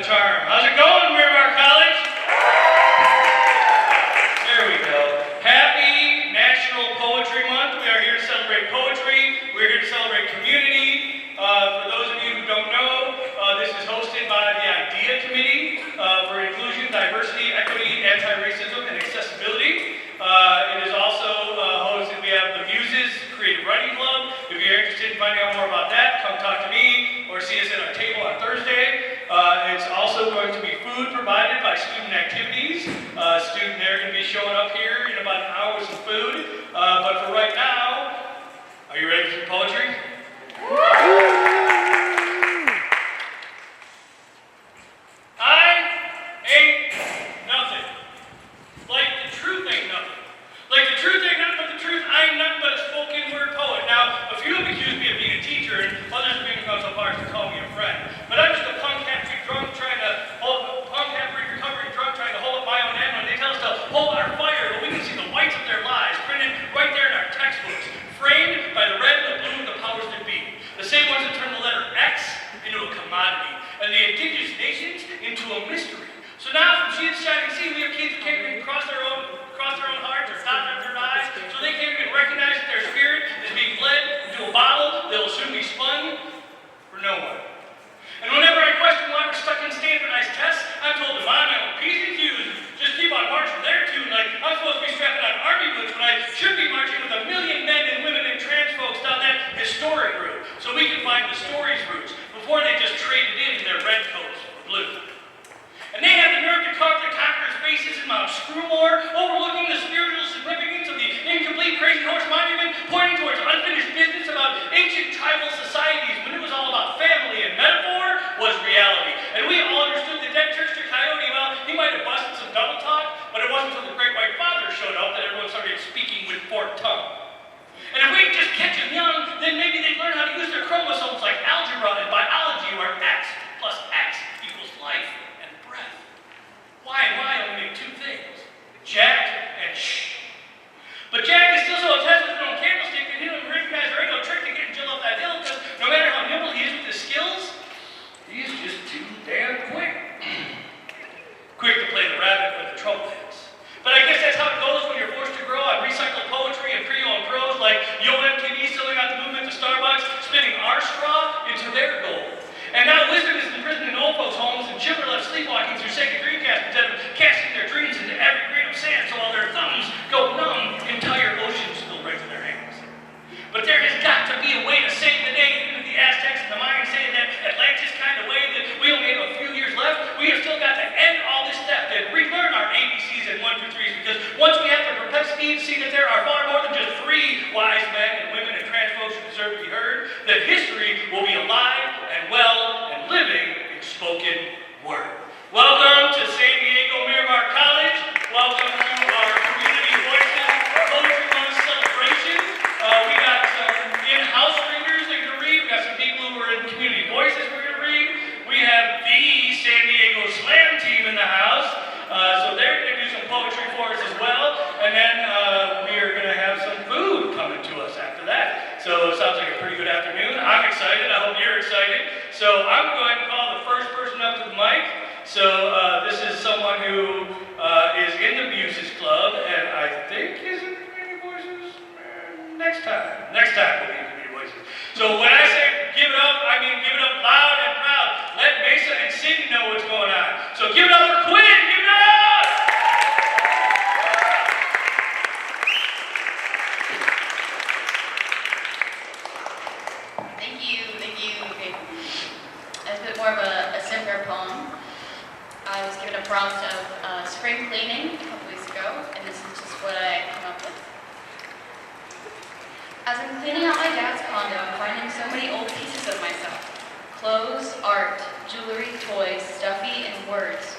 the charm. How's it going, Miramar College? There we go. Happy National Poetry Month. We are here to celebrate poetry. We're here to celebrate community. For those of you who don't know, this is hosted by the IDEA Committee for Inclusion, Diversity, Equity, Anti-Racism, and Accessibility. It is also hosted, we have the Muses Creative Writing Club. If you're interested in finding out more about that, come talk to me or see us at our table on Thursday. It's also going to be food provided by student activities. They're going to be showing up here in about an hour with some food. But for right now, are you ready for some poetry? I ain't nothing. Like the truth ain't nothing. Like the truth ain't nothing but the truth. I ain't nothing but a spoken word poet. Now, a few have accused me of being a teacher, and others have even gone so far as to call me a friend. But I'm just a punk half-freak drunk trying to hold up my own end when they tell us to hold our fire, but we can see the whites of their lies printed right there in our textbooks, framed by the red and the blue of the powers that be. The same ones that turn the letter X into a commodity, and the indigenous nations into a mystery. So now, from sea to shining sea, we have kids who can't even cross their own hearts or dot their eyes, so they can't even recognize that their spirit is being bled into a bottle that will soon be spun for no one. And whenever I question why we're stuck in standardized tests, I'm told to mind my own P's and Q's and just keep on marching their tune like I'm supposed to be strapping on army boots when I should be marching with a million men and women and trans folks down that historic route, so we can find the story's roots before they just traded in their red coats for blue. And they have the nerve to carve their conquerors' faces in Mount Screwmore, overlooking the spiritual significance of the incomplete Crazy Horse Monument, pointing towards unfinished business about ancient tribal societies when it was all about family and metaphor was reality. And we all understood that Churchster Coyote, well, he might have busted some double talk, but it wasn't until the Great White Father showed up that everyone started speaking with forked tongue. And if we could just catch them young, then maybe they'd learn how to use their chromosomes like algebra and biology, where X plus X equals life. Why and why only make two things? Jack and shh. But Jack is still so obsessed with his own candlestick that he doesn't recognize there ain't no trick to getting Jill off that hill, because no matter how nimble he is with his skills, he's just too damn quick. Quick to play the rabbit with the trouble heads. But I guess that's how it goes when you're forced to grow on recycled poetry and pre and prose like Yo MTV selling out the movement to Starbucks, spinning our straw into their gold. And now wisdom is imprisoned in old folks' homes, and children left sleepwalking through sacred dreamcast instead of casting their dreams into every grain of sand, so while their thumbs go numb, entire oceans spill right to their hands. But there has got to be a way to save the day, even if the Aztecs and the Mayans say that Atlantis kind of way that we only have a few years left. We have still got to end all this stuff and relearn our ABCs and 1, 2, 3s, because once we have the propensity to see that there are far more than just 3 wise men and women and trans folks who deserve to be heard, that history will be alive and well and living in spoken word. Welcome to San Diego Miramar College. Welcome to our Community Voices Poetry Month celebration. We got some in-house readers that are going to read. We got some people who are in Community Voices we're going to read. We have the San Diego Slam team in the house. So they're going to do some poetry for us as well. And then we are going to have some food coming to us after that. So it sounds like a pretty good afternoon. I'm excited. I hope you're excited. So I'm going to call the first person up to the mic. So this is someone who is in the Muses Club, and I think is in Community Voices. Next time we'll be in Community Voices. So when I say give it up, I mean give it up loud and proud. Let Mesa and Cindy know what's going on. So give it up for Quinn. Give it up! Thank you. It's a bit more of a simpler poem. I was given a prompt of spring cleaning a couple weeks ago, and this is just what I came up with. As I'm cleaning out my dad's condo, I'm finding so many old pieces of myself. Clothes, art, jewelry, toys, stuffy, and words.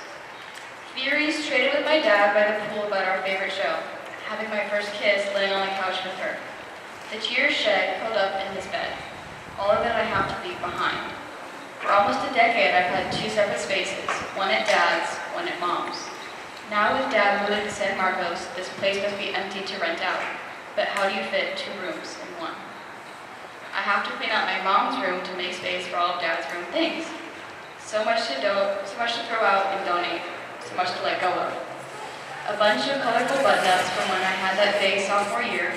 Theories traded with my dad by the pool about our favorite show. Having my first kiss laying on the couch with her. The tears shed curled up in his bed. All of it I have to leave behind. For almost a decade, I've had 2 separate spaces, one at Dad's, one at Mom's. Now with Dad moving to San Marcos, this place must be empty to rent out. But how do you fit 2 rooms in one? I have to clean out my mom's room to make space for all of Dad's room things. So much to throw out and donate, so much to let go of. A bunch of colorful button-ups from when I had that big sophomore year,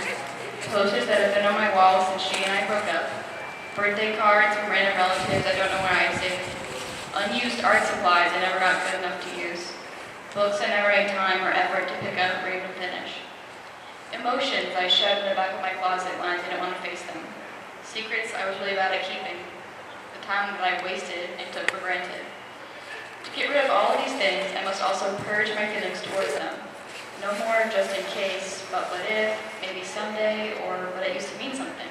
posters that have been on my wall since she and I broke up, birthday cards from random relatives I don't know where I saved, unused art supplies I never got good enough to use, books I never had time or effort to pick up or even finish, emotions I shoved in the back of my closet when I didn't want to face them, secrets I was really bad at keeping, the time that I wasted and took for granted. To get rid of all of these things, I must also purge my feelings towards them. No more just in case, but what if, maybe someday, or but it used to mean something.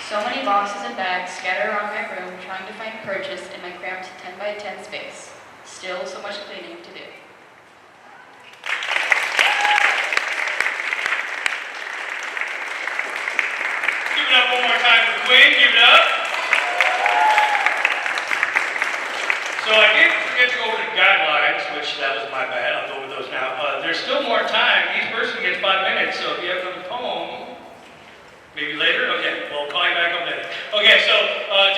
So many boxes and bags scattered around my room trying to find purchase in my cramped 10 by 10 space. Still so much cleaning to do. Give it up one more time for Quinn. Give it up. So I did forget to go over the guidelines, which that was my bad. I'll go over those now. There's still more time. Each person gets 5 minutes, so if you have another poem, maybe later? Okay, well, call you back up later. Okay, so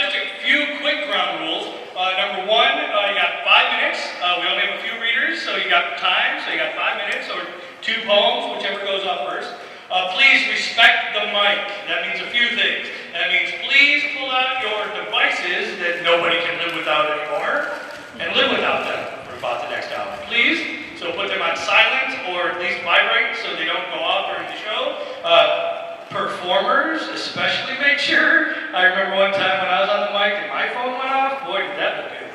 just a few quick ground rules. Number one, you got 5 minutes. We only have a few readers, so you got time, so you got 5 minutes, or 2 poems, whichever goes up first. Please respect the mic. That means a few things. That means please pull out your devices that nobody can live without anymore, and live without them for about the next hour. Please, so put them on silent, or at least vibrate so they don't go off during the show. Performers, especially make sure. I remember one time when I was on the mic and my phone went off. Boy, did that look good.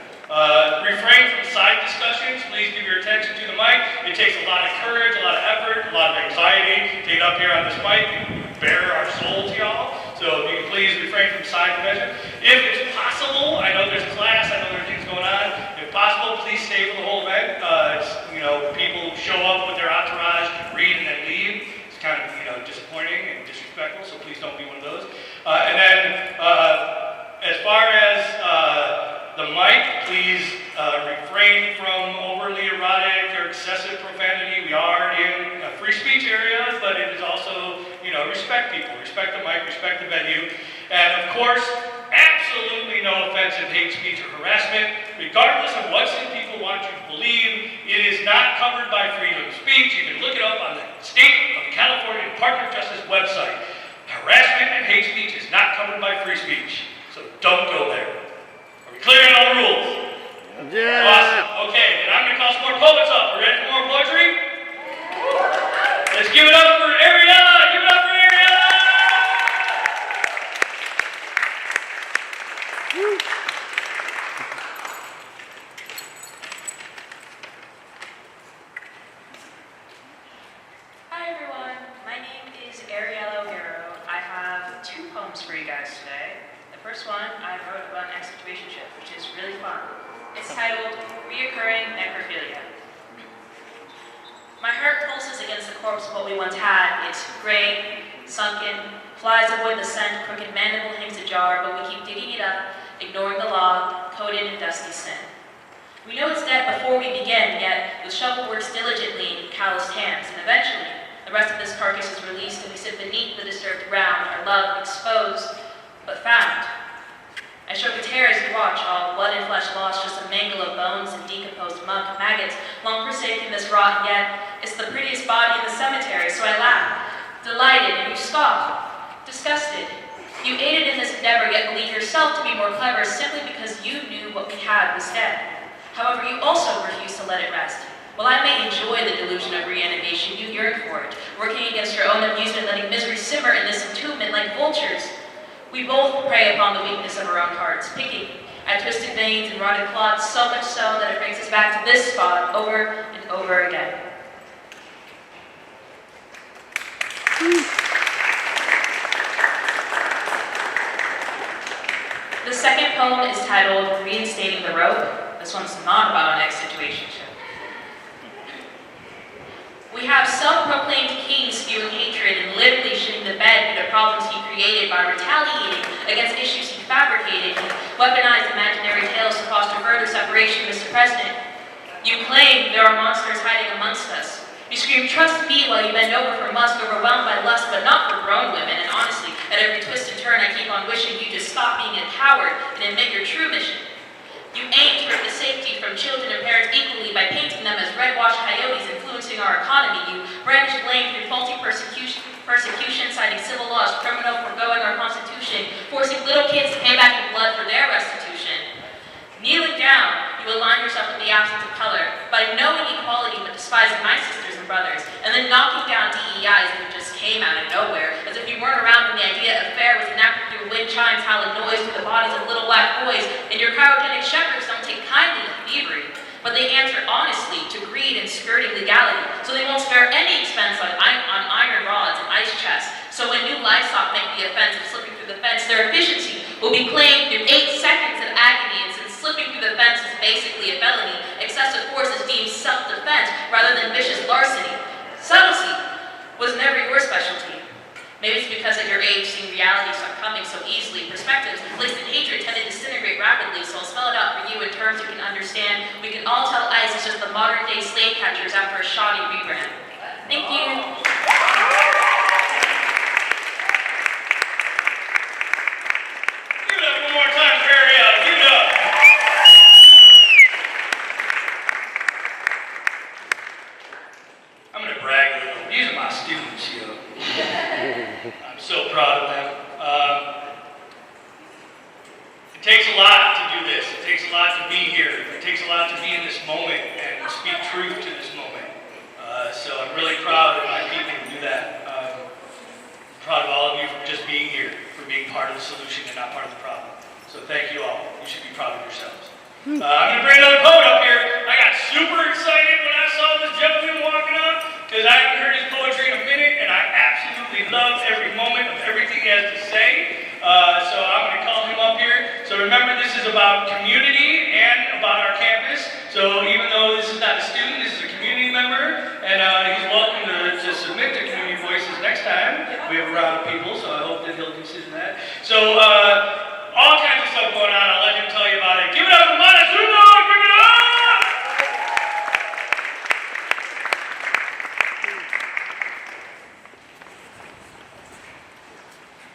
Refrain from side discussions. Please give your attention to the mic. It takes a lot of courage, a lot of effort, a lot of anxiety to get up here on this mic and bare our soul to y'all. So if you can please refrain from side discussion. If it's possible, I know there's class, I know there are things going on. If possible, please stay for the whole event. People show up with their entourage, read and then leave. It's kind of disappointing and disrespectful, so please don't be one of those. And then as far as the mic, please refrain from overly erotic or excessive profanity. We are in a free speech area, but it is also, respect people, respect the mic, respect the venue. And of course, absolutely no offensive hate speech or harassment, regardless of what some people want you to believe. It is not covered by freedom of speech. You can look it up on the State of California Department of Justice website. Harassment and hate speech is not covered by free speech, so don't go there. Are we clear on all the rules? Yeah. Awesome. Okay, then I'm going to call some more poets up. Are we ready for more poetry? Let's give it up for Ariella. Give it up for Ariella. Hi everyone, my name is Ariella O'Hara. I have 2 poems for you guys today. The first one I wrote about an situationship, which is really fun. It's titled Reoccurring Necrophilia. My heart pulses against the corpse of what we once had. It's gray, sunken, flies avoid the scent, crooked mandible hangs ajar, but we keep digging it up, ignoring the law, coated in dusty sin. We know it's dead before we begin, yet the shovel works diligently in calloused hands, and eventually, the rest of this carcass is released and we sit beneath the disturbed ground, our love exposed, but found. I stroke a terrorist watch, all blood and flesh lost, just a mangle of bones and decomposed muck, maggots, long forsaken this rot, and yet it's the prettiest body in the cemetery, so I laugh, delighted, and you scoff, disgusted. You aided in this endeavor, yet believe yourself to be more clever simply because you knew what we had was dead. However, you also refuse to let it rest. While I may enjoy the delusion of reanimation, you yearn for it, working against your own amusement, letting misery simmer in this entombment like vultures. We both prey upon the weakness of our own hearts, picking at twisted veins and rotted clots, so much so that it brings us back to this spot over and over again. The second poem is titled Reinstating the Rope. This one's not about an ex-situationship. We have self-proclaimed kings spewing hatred and literally shitting the bed due to problems he created by retaliating against issues he fabricated and weaponized imaginary tales to foster further separation, Mr. President. You claim there are monsters hiding amongst us. You scream, trust me, while you bend over for musk, overwhelmed by lust, but not for grown women. And honestly, at every twist and turn, I keep on wishing you just stop being a coward and admit your true mission. You aim to rip the safety from children and parents equally by painting them as red-washed coyotes influencing our economy. You brandish blame through faulty persecution, citing civil laws, criminal foregoing our Constitution, forcing little kids to pay back in blood for their restitution. Kneeling down, you align yourself with the absence of color by knowing equality but despising my sisters and brothers, and then knocking down DEIs that just came out of nowhere, as if you weren't around when the idea of fair was enacted through wind chimes howling noise through the bodies of little black boys, and your cryogenic shepherds don't take kindly to thievery, but they answer honestly to greed and skirting legality, so they won't spare any expense on iron rods and ice chests. So when new livestock make the offense of slipping through the fence, their efficiency will be claimed through 8 seconds of agony, and since slipping through the fence is basically a felony, excessive force is deemed self-defense rather than vicious larceny. Subtlety was never your specialty. Maybe it's because at your age, seeing reality start coming so easily, perspectives placed in hatred tend to disintegrate rapidly, so I'll spell it out for you in terms you can understand. We can all tell ICE is just the modern-day slave catchers after a shoddy rebrand. Thank you. Give it up one more time for Ariel. Give it up. I'm going to brag a little. These are my students, yo. I'm so proud of them. It takes a lot to do this. It takes a lot to be here. It takes a lot to be in this moment and speak truth to this moment. So I'm really proud of my people who do that. I'm proud of all of you for just being here, for being part of the solution and not part of the problem. So thank you all. You should be proud of yourselves. I'm going to bring another poet up here. I got super excited when I saw this gentleman walking up because I haven't heard his poetry in a minute, and I absolutely love every moment of everything he has to say. So I'm going to call him up here. So remember, this is about community and about our campus. So even though this is not a student, this is a community member, and he's welcome to submit to Community Voices next time. We have a round of people, so I hope that he'll consider that. So all kinds of stuff going on. I'll let him tell you about it. Give it up for Montezuma! Give it up!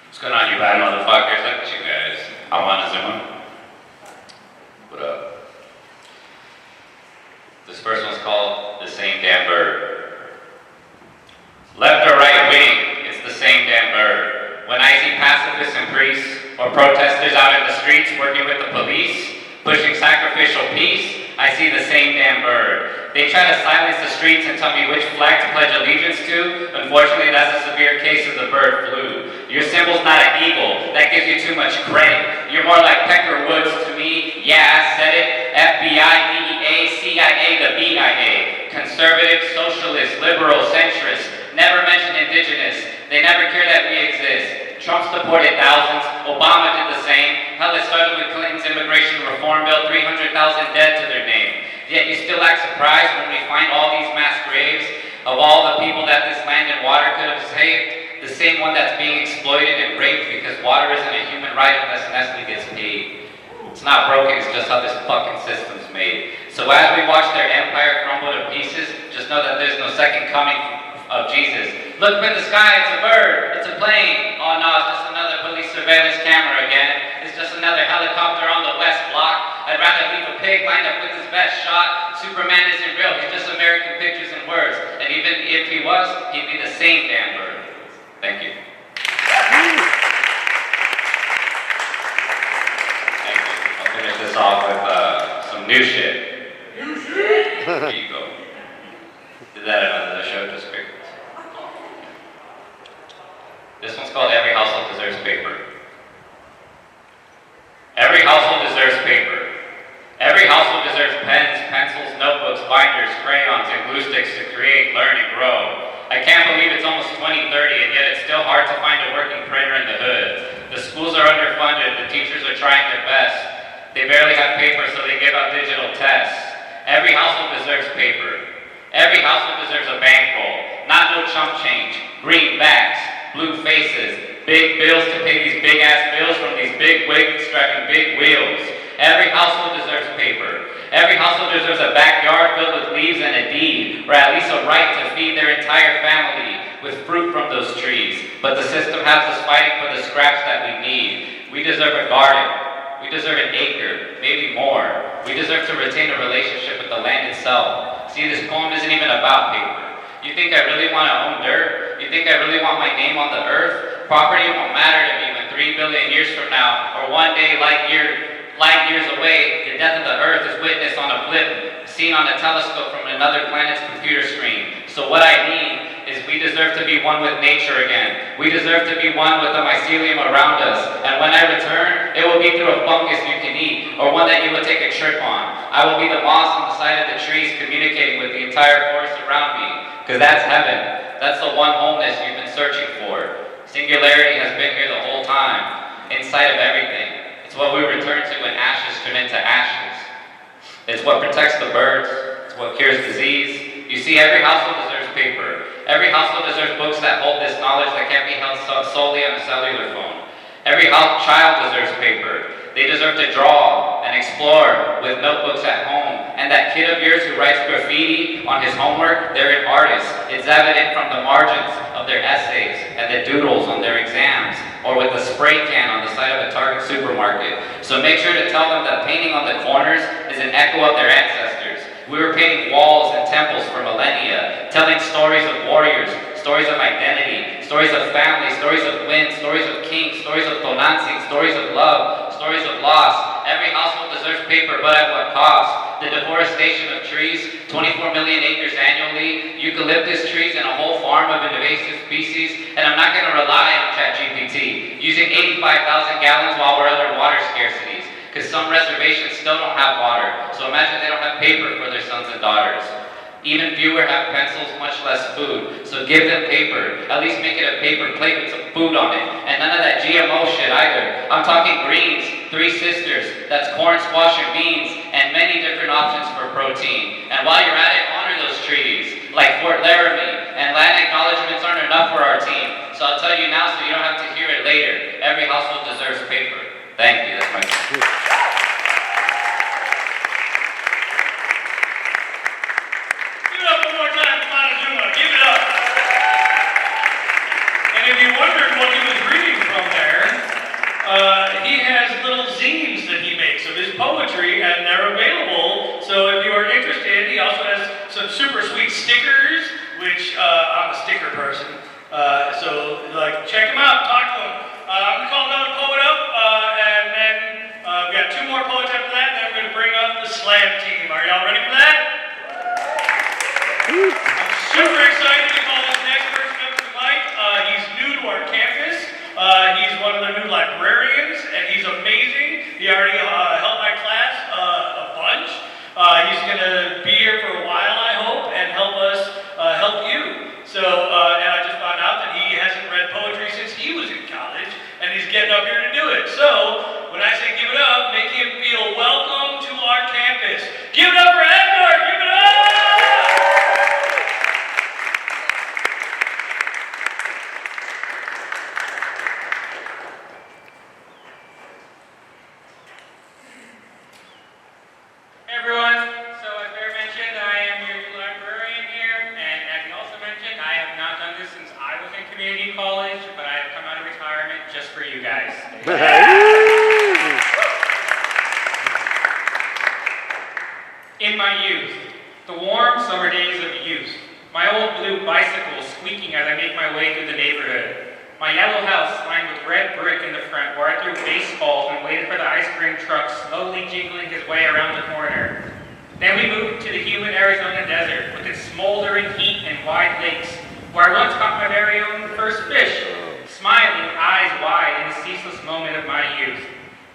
What's going on, you bad motherfuckers? Look at you guys. I'm Montezuma. What up? This first one's called The Same Damn Bird. Left or right wing, it's the same damn bird. When I see pacifists and priests, or protesters out in the streets working with the police, pushing sacrificial peace, I see the same damn bird. They try to silence the streets and tell me which flag to pledge allegiance to. Unfortunately, that's a severe case of the bird flu. Your symbol's not an eagle, that gives you too much credit. You're more like Pecker Woods to me, yeah, I said it. FBI, DEA, CIA, the BIA. Conservative, socialist, liberal, centrist. Never mention indigenous. They never care that we exist. Trump's deported thousands. Obama did the same. Hell, it started with Clinton's immigration reform bill, 300,000 dead to their name. Yet you still act surprised when we find all these mass graves of all the people that this land and water could have saved. The same one that's being exploited and raped because water isn't a human right unless Nestle gets paid. It's not broken, it's just how this fucking system's made. So as we watch their empire crumble to pieces, just know that there's no second coming of Jesus. Look up in the sky, it's a bird, it's a plane. Oh no, it's just another police surveillance camera again. It's just another helicopter on the west block. I'd rather leave a pig lined up with his best shot. Superman isn't real, he's just American pictures and words. And even if he was, he'd be the same damn bird. Thank you. Thank you. I'll finish this off with some new shit. New shit? Here you go. Did that at another show, just quick. This one's called Every Household Deserves Paper. Every household deserves paper. Every household deserves pens, pencils, notebooks, binders, crayons, and glue sticks to create, learn, and grow. I can't believe it's almost 2030, and yet it's still hard to find a working printer in the hood. The schools are underfunded, the teachers are trying their best. They barely have paper, so they give out digital tests. Every household deserves paper. Every household deserves a bankroll, not no chump change, greenbacks, blue faces, big bills to pay these big ass bills from these big wigs driving big wheels. Every household deserves paper. Every household deserves a backyard filled with leaves and a deed, or at least a right to feed their entire family with fruit from those trees. But the system has us fighting for the scraps that we need. We deserve a garden. We deserve an acre, maybe more. We deserve to retain a relationship with the land itself. See, this poem isn't even about paper. You think I really want to own dirt? You think I really want my name on the earth? Property won't matter to me when 3 billion years from now, or one day light years away, the death of the earth is witnessed on a blip, seen on a telescope from another planet's computer screen. So what I mean is we deserve to be one with nature again. We deserve to be one with the mycelium around us. And when I return, it will be through a fungus you can eat, or one that you will take a trip on. I will be the moss on the side of the trees communicating with the entire forest around me. Because that's heaven. That's the one wholeness you've been searching for. Singularity has been here the whole time, inside of everything. It's what we return to when ashes turn into ashes. It's what protects the birds. It's what cures disease. You see, every household deserves paper. Every household deserves books that hold this knowledge that can't be held solely on a cellular phone. Every child deserves paper. They deserve to draw and explore with notebooks at home. And that kid of yours who writes graffiti on his homework, they're an artist. It's evident from the margins of their essays and the doodles on their exams, or with the spray can on the side of a Target supermarket. So make sure to tell them that painting on the corners is an echo of their ancestors. We were painting walls and temples for millennia, telling stories of warriors, stories of identity, stories of family, stories of win, stories of kings, stories of tonantzin, stories of love, stories of loss. Every household deserves paper, but at what cost? The deforestation of trees, 24 million acres annually, eucalyptus trees, and a whole farm of invasive species. And I'm not going to rely on ChatGPT, using 85,000 gallons while we're under water scarcities, because some reservations still don't have water. So imagine they don't have paper for their sons and daughters. Even fewer have pencils, much less food. So give them paper. At least make it a paper plate with some food on it. And none of that GMO shit either. I'm talking greens, 3 sisters, that's corn, squash, and beans, and many different options for protein. And while you're at it, honor those treaties, like Fort Laramie, and land acknowledgements aren't enough for our team. So I'll tell you now so you don't have to hear it later. Every household deserves paper. Thank you, that's my If you wondered what he was reading from there, he has little zines that he makes of his poetry, and they're available. So if you are interested, he also has some super sweet stickers, which I'm a sticker person. So check him out, talk to him. I'm gonna call another poet up, and then we got 2 more poets after that, and then we're gonna bring up the slam team. Are y'all ready for that? I'm super excited to call this next person up to the mic. He's new to our campus. He's one of the new librarians, and he's amazing. He already helped my class a bunch. He's going to be here for a while, I hope, and help us help you. So, and I just found out that he hasn't read poetry since he was in college, and he's getting up here to do it. So, when I say give it up, make him feel welcome to our campus. Give it up for Edgar! Give it up! Everyone, so as Bear mentioned, I am your new librarian here, and as he also mentioned, I have not done this since I was in community college, but I have come out of retirement just for you guys. In my youth, the warm summer days of youth, my old blue bicycle squeaking as I make my way through the neighborhood, my yellow house lined with red brick in the front where I threw baseballs and waited for the ice cream truck slowly jingling his way around the corner. Then we moved to the humid Arizona desert with its smoldering heat and wide lakes, where I once caught my very own first fish, smiling, eyes wide in the ceaseless moment of my youth.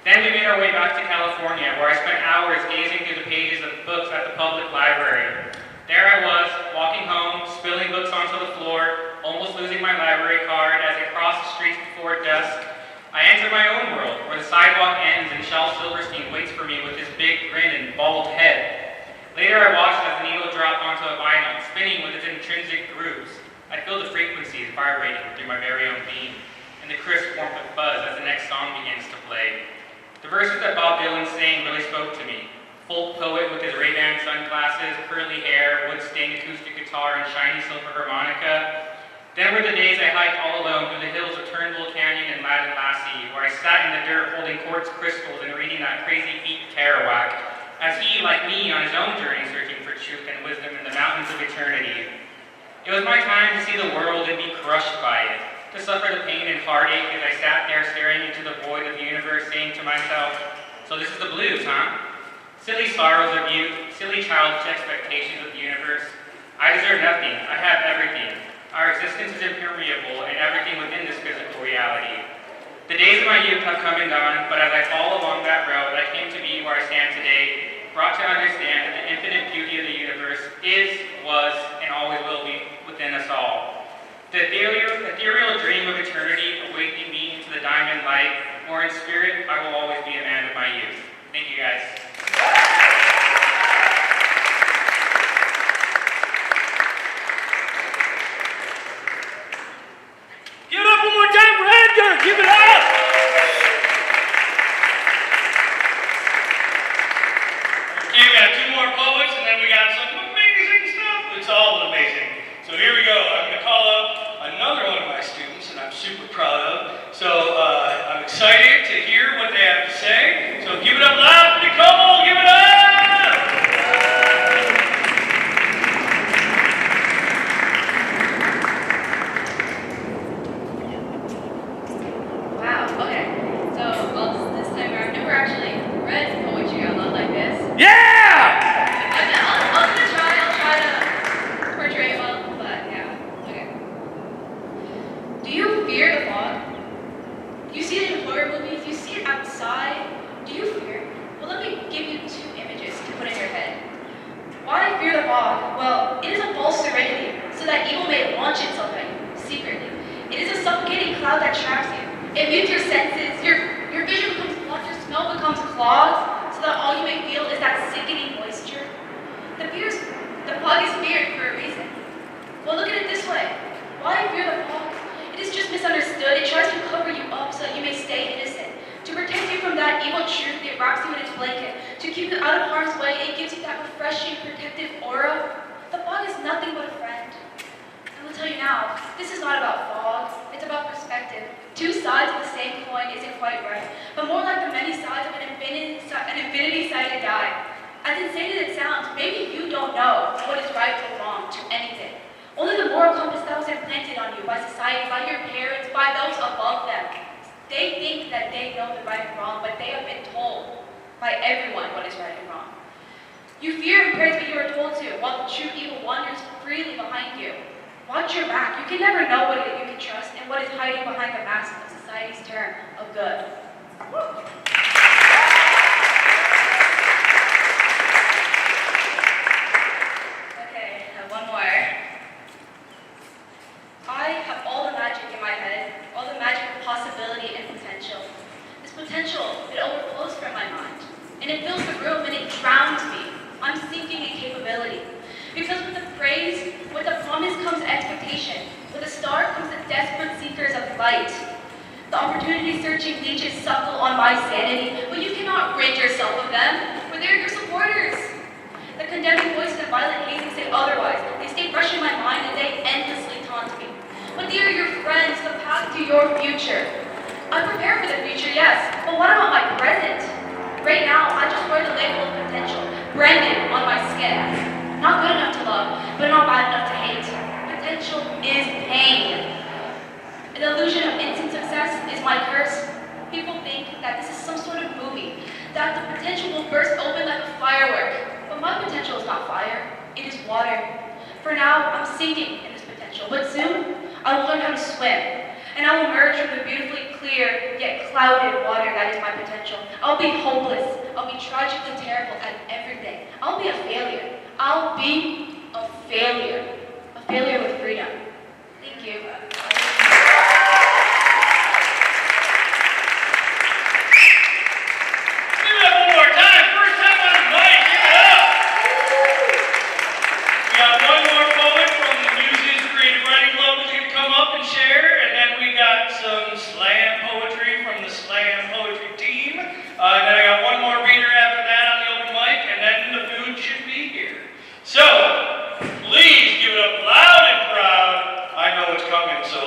Then we made our way back to California, where I spent hours gazing through the pages of books at the public library. There I was, walking home, spilling books onto the floor, almost losing my library card as I crossed the streets before dusk. I entered my own world, where the sidewalk ends and Shel Silverstein waits for me with his big grin and bald head. Later I watched as the needle dropped onto a vinyl, spinning with its intrinsic grooves. I feel the frequencies vibrating through my very own being, and the crisp warmth of buzz as the next song begins to play. The verses that Bob Dylan sang really spoke to me. Folk poet with his Ray-Ban sunglasses, curly hair, wood-stained acoustic guitar, and shiny silver harmonica. Then were the days I hiked all alone through the hills of Turnbull Canyon and Latin Lassie, where I sat in the dirt holding quartz crystals and reading that crazy Pete Kerouac, as he, like me, on his own journey searching for truth and wisdom in the mountains of eternity. It was my time to see the world and be crushed by it, to suffer the pain and heartache as I sat there staring into the void of the universe, saying to myself, so this is the blues, huh? Silly sorrows of youth, silly childish expectations of the universe. I deserve nothing, I have everything. Our existence is impermeable and everything within this physical reality. The days of my youth have come and gone, but as I fall along that road, I came to be where I stand today, brought to understand that the infinite beauty of the universe is, was, and always will be within us all. The ethereal dream of eternity awakening me into the diamond light, or in spirit, I will always be a man of my youth. Thank you, guys. Give it up one more time for Edgar! Give it up! Okay, we got 2 more poets, and then we got some amazing stuff. It's all amazing. So here we go. I'm going to call up another one of my students that I'm super proud of. So I'm excited to hear what they have to say. So give it up loud for Nicole. Give it up! Wow, okay. So, well, this time I've never actually read poetry out loud like this. Yeah! I'll try to portray it well, but yeah, okay. Do you fear the fog? You see it in horror movies, you see it outside. Do you fear? Well, let me give you 2 images to put in your head. Why fear the fog? Well, it is a false serenity, so that evil may launch itself at you, secretly. It is a suffocating cloud that traps you. It mutes your senses, your vision becomes blocked, your smell becomes clogged, so that all you may feel is that sickening moisture. The fog is feared for a reason. Well, look at it this way. Why fear the fog? It is just misunderstood. It tries to cover you up so that you may stay innocent. To protect you from that evil truth, it wraps you in its blanket. To keep you out of harm's way, it gives you that refreshing, protective aura. The fog is nothing but a friend. I will tell you now, this is not about fog. It's about perspective. 2 sides of the same coin isn't quite right, but more like the many sides of an infinity-sided die. As insane as it sounds, maybe you don't know what is right or wrong to anything. Only the moral compass that was implanted on you by society, by your parents, by those above them. They think that they know the right and wrong, but they have been told by everyone what is right and wrong. You fear and praise what you are told to, while the true evil wanders freely behind you. Watch your back. You can never know what you can trust and what is hiding behind the mask of society's term of good. Okay, one more. I have all the magic in my head, all the magic of possibility and potential. This potential, it overflows from my mind, and it fills the room and it drowns me. I'm sinking in capability. Because with the praise, with the promise comes expectation. With the star comes the desperate seekers of light. The opportunity-searching leeches suckle on my sanity, but you cannot rid yourself of them, for they're your supporters. The condemning voices of violent hazing say otherwise. They stay fresh in my mind and they endlessly taunt me. But they are your friends, the path to your future. I prepare for the future, yes, but what about my present? Right now, I just wear the label of potential, branded on my skin. Not good enough to love, but not bad enough to hate. Potential is pain. An illusion of instant success is my curse. People think that this is some sort of movie, that the potential will burst open like a firework. But my potential is not fire, it is water. For now, I'm sinking in this potential, but soon, I will learn how to swim. And I will emerge from the beautifully clear, yet clouded water that is my potential. I'll be hopeless. I'll be tragically terrible at everything. I'll be a failure. I'll be a failure. A failure with freedom. Thank you. Give it up one more time. First time on the mic. Give it up. We got one more poet from the Muses Creative Writing Club who's going to come up and share, and then we got some slam poetry from the slam poetry team. And then I got one more reader after that on the open mic, and then the food should be here. So, please give it up loud and proud. I know it's coming, so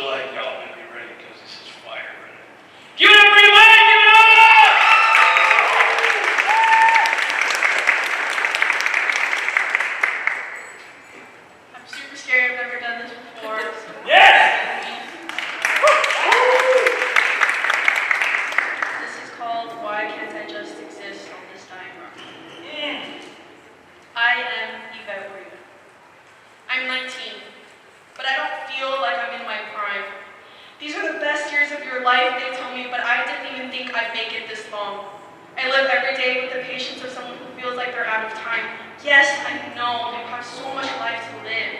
life, they told me, but I didn't even think I'd make it this long. I live every day with the patience of someone who feels like they're out of time. Yes, I know you have so much life to live.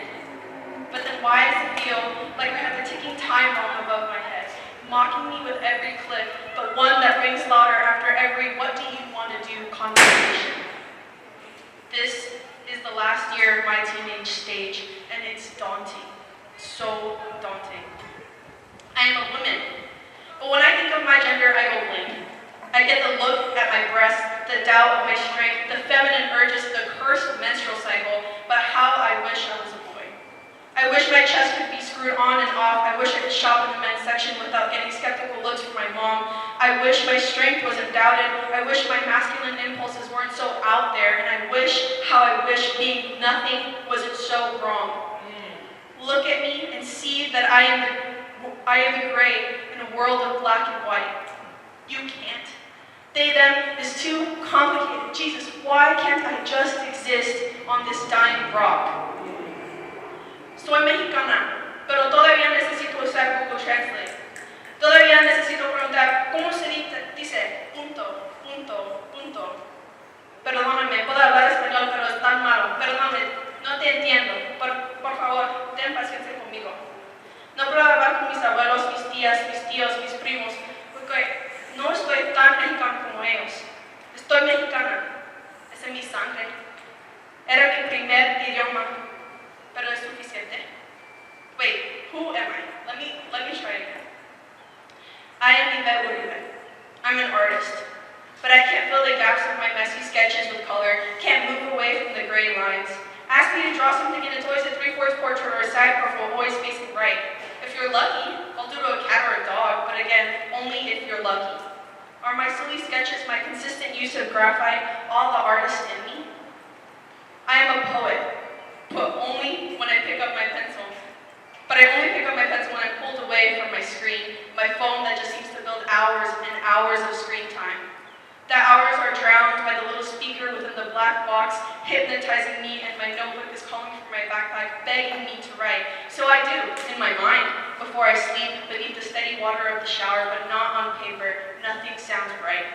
But then why does it feel like I have the ticking time bomb above my head, mocking me with every clip, but one that rings louder after every "what do you want to do" conversation? This is the last year of my teenage stage, and it's daunting. So daunting. I am a woman, but when I think of my gender, I go blank. I get the look at my breasts, the doubt of my strength, the feminine urges, the cursed menstrual cycle, but how I wish I was a boy. I wish my chest could be screwed on and off. I wish I could shop in the men's section without getting skeptical looks from my mom. I wish my strength wasn't doubted. I wish my masculine impulses weren't so out there, and I wish being nothing wasn't so wrong. Look at me and see that I am the gray in a world of black and white. You can't. They, them is too complicated. Jesus, why can't I just exist on this dying rock? Soy mexicana, pero todavía necesito usar Google Translate. Todavía necesito preguntar cómo se dice punto, punto, punto. Perdóname, puedo hablar español, pero es tan malo. Perdóname, no te entiendo. Por favor, ten paciencia conmigo. No puedo hablar con mis abuelos, mis tías, mis tíos, mis primos, porque no estoy tan mexicana como ellos. Estoy mexicana. Es en mi sangre. Era mi primer idioma, pero es suficiente. Wait, who am I? Let me try again. I am Yvette Uribe. I'm an artist, but I can't fill the gaps of my messy sketches with color, can't move away from the gray lines. Ask me to draw something in a Toys at 3/4 portrait or a side profile always facing right. If you're lucky, I'll do a cat or a dog, but again, only if you're lucky. Are my silly sketches, my consistent use of graphite, all the artist in me? I am a poet, but only when I pick up my pencil. But I only pick up my pencil when I'm pulled away from my screen, my phone that just seems to build hours and hours of screen time. The hours are drowned by the little speaker within the black box, hypnotizing me, and my notebook is calling from my backpack, begging me to write. So I do, in my mind, before I sleep, beneath the steady water of the shower, but not on paper. Nothing sounds right.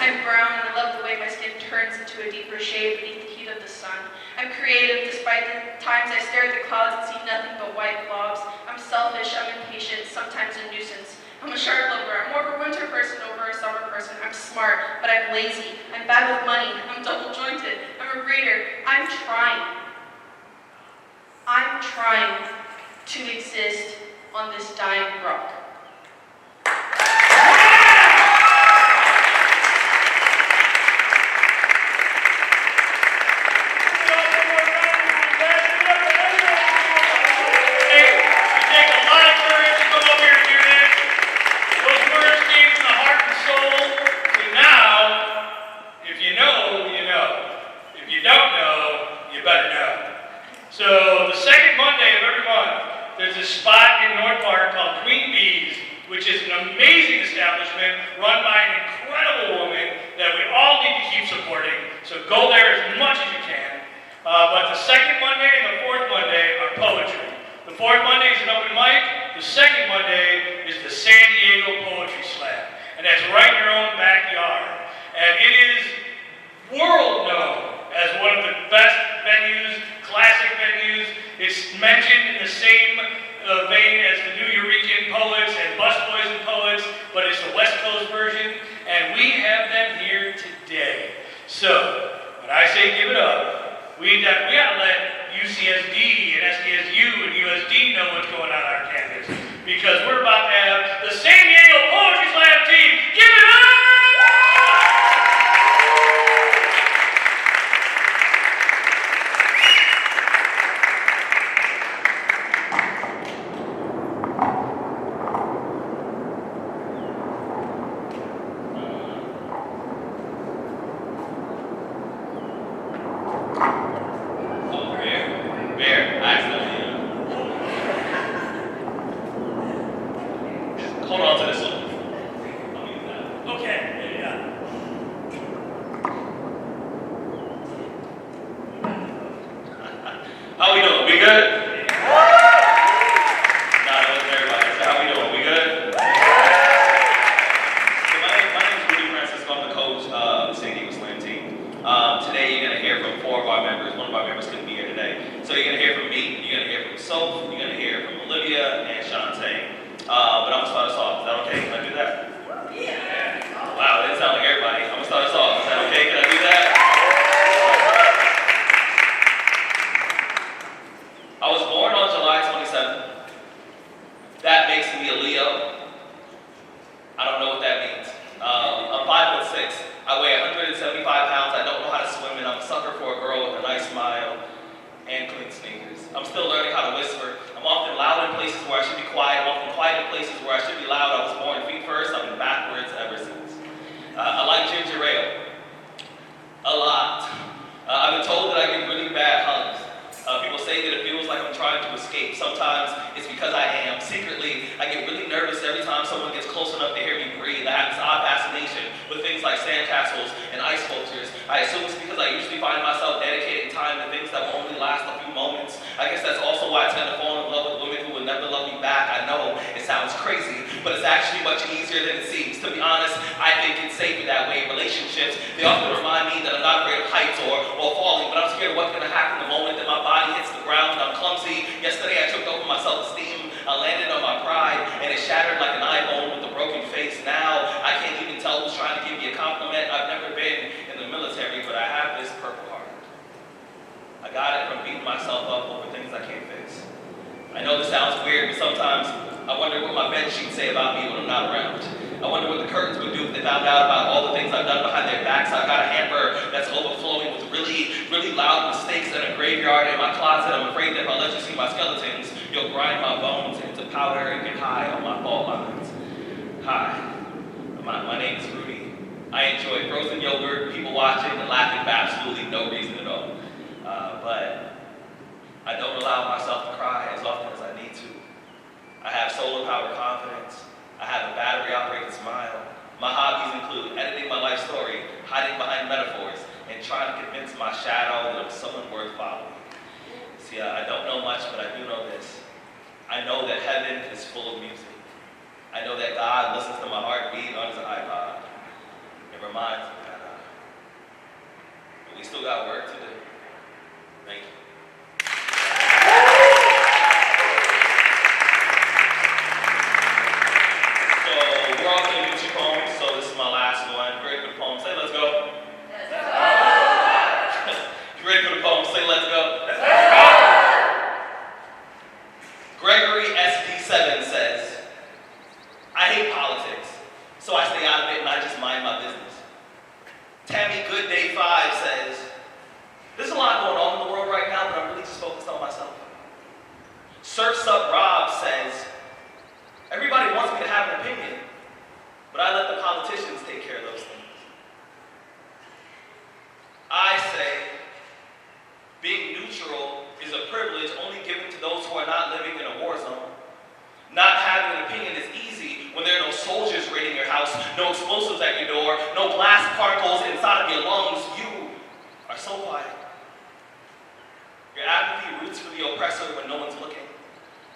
I'm brown, and I love the way my skin turns into a deeper shade beneath the heat of the sun. I'm creative despite the times I stare at the clouds and see nothing but white blobs. I'm selfish, I'm impatient, sometimes a nuisance. I'm a sharp lover. I'm more of a winter person over a summer person. I'm smart, but I'm lazy. I'm bad with money. I'm double-jointed. I'm a reader. I'm trying to exist on this dying rock. So the second Monday of every month, there's this spot in North Park called Queen Bee's, which is an amazing establishment run by an incredible woman that we all need to keep supporting. So go there as much as you can. But the second Monday and the fourth Monday are poetry. The fourth Monday is an open mic. The second Monday is the San Diego Poetry Slam. And that's right in your own backyard. And it is world known as one of the best venues, classic venues. It's mentioned in the same vein as the New Eurekan Poets and Busboys and Poets, but it's the West Coast version, and we have them here today. So, when I say give it up, we gotta let UCSD and SDSU and USD know what's going on our campus, because we're about to have the San Diego Poetry Slam team. Give it up! Olivia and Shantae. But I'm gonna start us off. Is that okay? Can I do that? Yeah. Wow, that didn't sound like everybody. I'm gonna start us off. Is that okay? Can I do that? I was born on July 27th. That makes me a Leo. I don't know what that means. I'm 5'6". I weigh 175 pounds. I don't know how to swim, and I'm a sucker for a girl with a nice smile and clean sneakers. I'm still learning how to whisper. I'm often loud in places where I should be quiet. I'm often quiet in places where I should be loud. I was born feet first. I've been backwards ever since. I like ginger ale. A lot. I've been told that I get really bad hugs. People say that it feels like I'm trying to escape. Sometimes it's because I am. Secretly, I get really nervous every time someone gets close enough to hear me breathe. I have this odd fascination with things like sandcastles and ice sculptures. I assume it's because I usually find myself dedicating time to things that will only last a few moments. I guess that's also why I tend to fall in love with women who will never love me back. I know it sounds crazy, but it's actually much easier than it seems. To be honest, I think it's safer that way. Relationships, they often remind me that I'm not afraid of heights or falling, but I'm scared of what's going to happen the moment that my body hits the ground. I'm clumsy. Yesterday I tripped over my self-esteem. I landed on my pride, and it shattered like an iPhone with a broken face. Now I can't even tell who's trying to give me a compliment. I've never been in the military, but I have this purple heart. I got it from beating myself up over things I can't fix. I know this sounds weird, but sometimes I wonder what my bed sheets say about me when I'm not around. I wonder what the curtains would do if they found out about all the things I've done behind their backs. I've got a hamper that's overflowing with really, really loud mistakes in a graveyard in my closet. I'm afraid that if I let you see my skeletons, you'll grind my bones into powder and get high on my fault lines. Hi, my name is Rudy. I enjoy frozen yogurt, people watching, and laughing for absolutely no reason at all. But I don't allow myself to cry as often as I need to. I have solar-powered confidence. I have a battery-operated smile. My hobbies include editing my life story, hiding behind metaphors, and trying to convince my shadow that I'm someone worth following. See, I don't know much, but I do know this. I know that heaven is full of music. I know that God listens to my heartbeat on his iPod. It reminds me that we still got work to do. Thank you. So we're all going to do 2 poems, so this is my last one. Ready for the poem? Say let's go. Let's go. You ready for the poem? Say let's go. Let's go. Gregory SD7 says, I hate politics, so I stay out of it and I just mind my business. Tammy Goodday 5 says, there's a lot going on in the world right now, but I'm really just focused on myself. Surf's Up Rob says, everybody wants me to have an opinion, but I let the politicians take care of those things. I say, being neutral is a privilege only given to those who are not living in a war zone. Not having an opinion is easy when there are no soldiers raiding your house, no explosives at your door, no glass particles inside of your lungs. You are so quiet. Your apathy roots for the oppressor when no one's looking.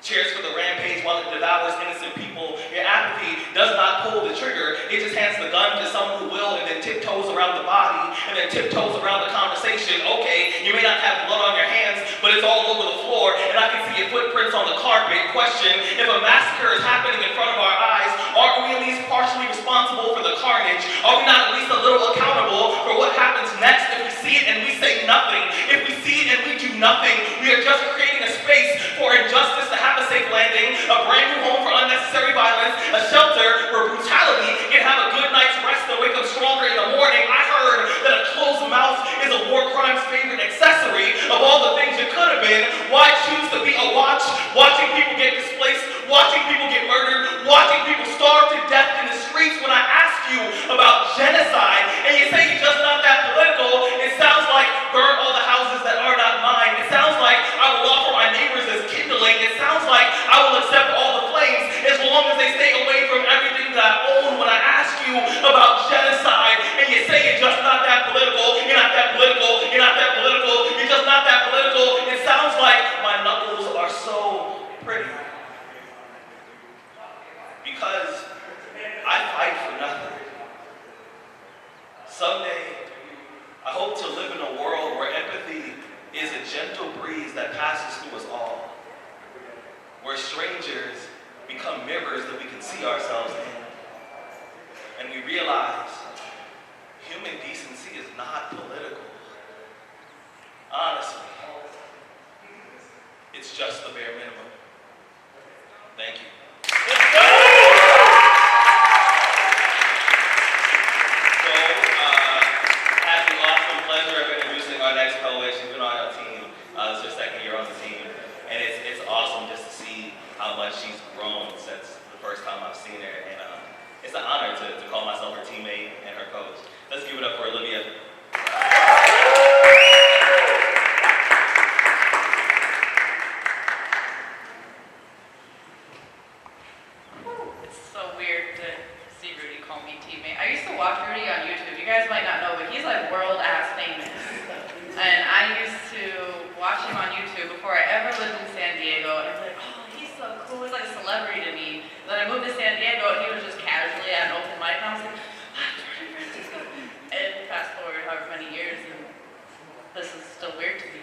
Cheers for the rampage while it devours innocent people. Your apathy does not pull the trigger. It just hands the gun to someone who will and then tiptoes around the body and then tiptoes around the conversation. Okay, you may not have blood on your hands, but it's all over the floor and I can see your footprints on the carpet. Question, if a massacre is happening in front of our eyes, aren't we at least partially responsible for the carnage? Are we not at least a little accountable for what happens next if we see it and we say nothing? If we see it and we do nothing, we are just creating a space for injustice to have a safe landing, a brand new home for unnecessary violence, a shelter where brutality can have a good night's rest and wake up stronger in the morning. I heard that a closed mouth is a war crime's favorite accessory. Of all the things you could have been, why choose to be a watch, watching people get displaced, watching people get murdered, watching people starve to death in the streets? When I ask you about genocide, and you say you're just not that political, it sounds like burn all the houses that are not mine. It sounds like I will offer my neighbors as kindling. It sounds like I will accept all the flames as long as they stay away from everything that I own. When I ask you about genocide, and you say you're just not that political, you're not that political, you're not that political, you're just not that political, it sounds like my knuckles are so pretty. Because I fight for nothing. Someday, I hope to live in a world where empathy is a gentle breeze that passes through us all. Where strangers become mirrors that we can see ourselves in. And we realize human decency is not political. Honestly, it's just the bare minimum. Thank you. Have the awesome pleasure of introducing our next poet. She's been on our team. This is her second year on the team. And it's awesome just to see how much she's grown since the first time I've seen her. And it's an honor to call myself her teammate and her coach. Let's give it up for Olivia. It's so weird to see Rudy call me teammate. I used to watch Rudy on YouTube. You guys might not know, but he's like world-ass famous. And I used to watch him on YouTube before I ever lived in San Diego. And I was like, oh, he's so cool. He's like a celebrity to me. Then I moved to San Diego and he was just casually at an open mic. And I was like, Jordan Francisco. And fast forward however many years, and this is still weird to me.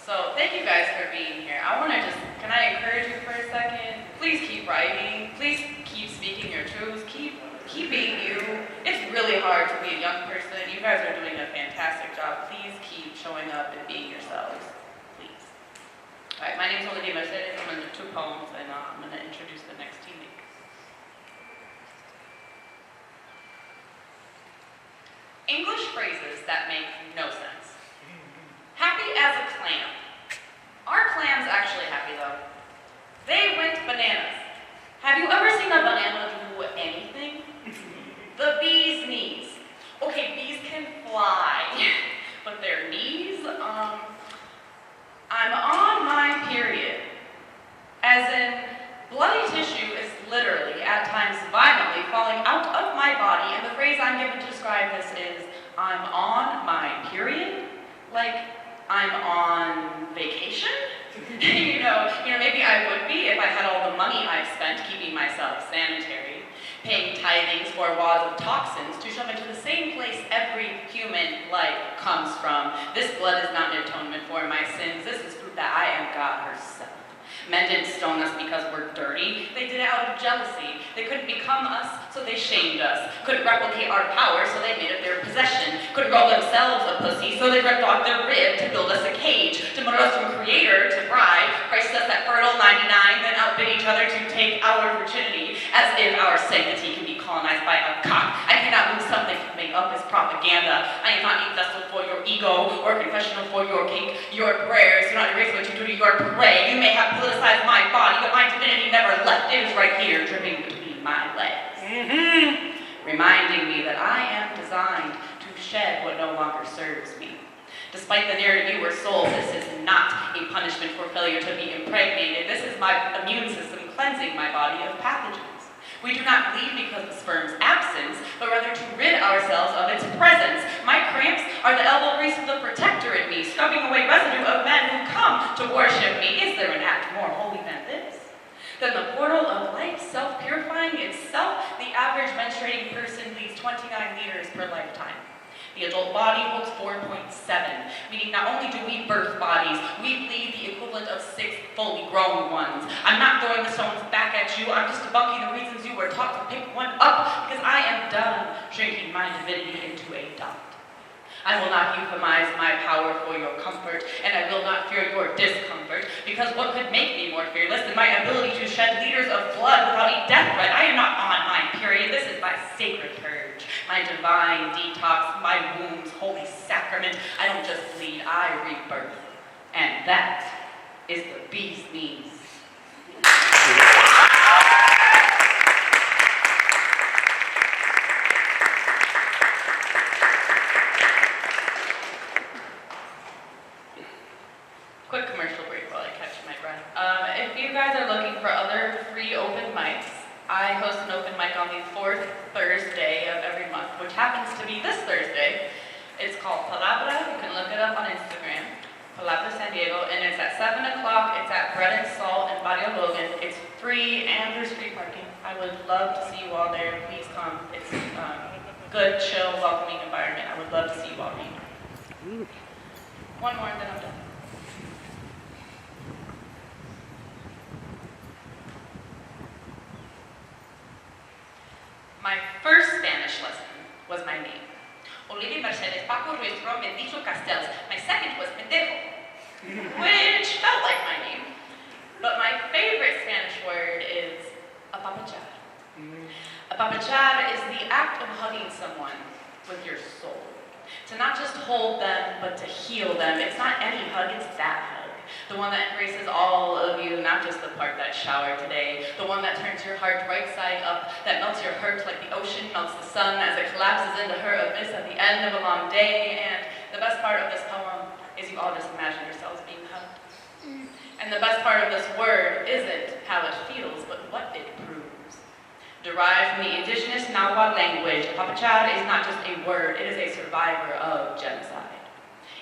So thank you guys for being here. I want to can I encourage you for a second? Please keep writing. Please keep speaking your truths. Keep being you. It's really hard to be a young person. You guys are doing a fantastic job. Please keep showing up and being yourselves. Please. All right, my name is Olivia Mercedes. I'm going to do 2 poems, and I'm going to introduce the next teammate. English phrases that make no sense. Happy as a clam. Our clam's actually happy though. They went bananas. Have you ever seen a banana do anything? The bee's knees. Okay, bees can fly, but their knees, I'm on my period. As in, bloody tissue is literally, at times violently, falling out of my body, and the phrase I'm given to describe this is, I'm on my period? Like, I'm on vacation? you know, maybe I would be if I had all the money I've spent keeping myself sanitary, paying tithings for wads of toxins to shove into the same place every human life comes from. This blood is not an atonement for my sins. This is proof that I am God herself. Men didn't stone us because we're dirty. They did it out of jealousy. They couldn't become us, so they shamed us. Couldn't replicate our power, so they made it their possession. Couldn't grow themselves a pussy, so they ripped off their rib to build us a cage. To motor us from creator to bride, priced us at fertile 99, then outbid each other to take our virginity, as if our sanctity can be colonized by a cock. I cannot lose something to make up as propaganda. I am not a vessel for your ego or confessional for your cake. Your prayers do not erase what you do to your prey. You may have politicized my body, but my divinity never left. It is right here, dripping between my legs. Reminding me that I am designed to shed what no longer serves me. Despite the narrative you were sold, this is not a punishment for failure to be impregnated. This is my immune system cleansing my body of pathogens. We do not bleed because of sperm's absence, but rather to rid ourselves of its presence. My cramps are the elbow grease of the protector in me, scrubbing away residue of men who come to worship me. Is there an act more holy than this? Than the portal of life, self-purifying itself, the average menstruating person bleeds 29 liters per lifetime. The adult body holds 4.7, meaning not only do we birth bodies, we bleed the equivalent of 6 fully grown ones. I'm not throwing the stones back at you, I'm just debunking the reasons you were taught to pick one up, because I am done shrinking my divinity into a dot. I will not euphemize my power for your comfort, and I will not fear your discomfort, because what could make me more fearless than my ability to shed liters of blood without a death threat? I am not on my period. This is my sacred purge, my divine detox, my womb's holy sacrament. I don't just bleed, I rebirth. And that is the bee's knees. Quick commercial break while I catch my breath. If you guys are looking for other free open mics, I host an open mic on the 4th Thursday of every month, which happens to be this Thursday. It's called Palabra. You can look it up on Instagram. Palabra San Diego, and it's at 7 o'clock. It's at Bread and Salt in Barrio Logan. It's free, and there's free parking. I would love to see you all there. Please come. It's good, chill, welcoming environment. I would love to see you all read. One more, and then I'm done. My first Spanish lesson was my name. Olivia Mercedes Paco Ruiz Román Dicho Castells. My second was pendejo, which felt like my name. But my favorite Spanish word is apapachar. Apapachar is the act of hugging someone with your soul. To not just hold them, but to heal them. It's not any hug, it's that hug. The one that embraces all of you, not just the part that showered today. The one that turns your heart right side up, that melts your heart like the ocean melts the sun as it collapses into her abyss at the end of a long day. And the best part of this poem is you all just imagine yourselves being hugged. And the best part of this word isn't how it feels, but what it proves. Derived from the indigenous Nahuatl language, apapachar is not just a word, it is a survivor of genocide.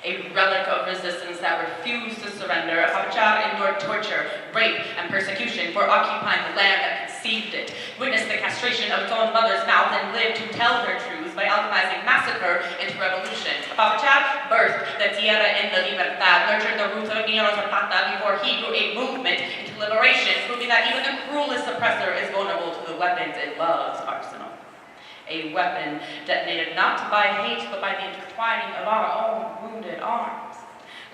A relic of resistance that refused to surrender. Apapachar endured torture, rape, and persecution for occupying the land that conceived it, witnessed the castration of its own mother's mouth, and lived to tell her truths by alchemizing massacre into revolution. Apapachar birthed the Tierra en la Libertad, nurtured the roots of Guillermo Zapata before he grew a movement into liberation, proving that even the cruelest oppressor is vulnerable to the weapons it loves arsenal. A weapon detonated not by hate, but by the intertwining of our own wounded arms.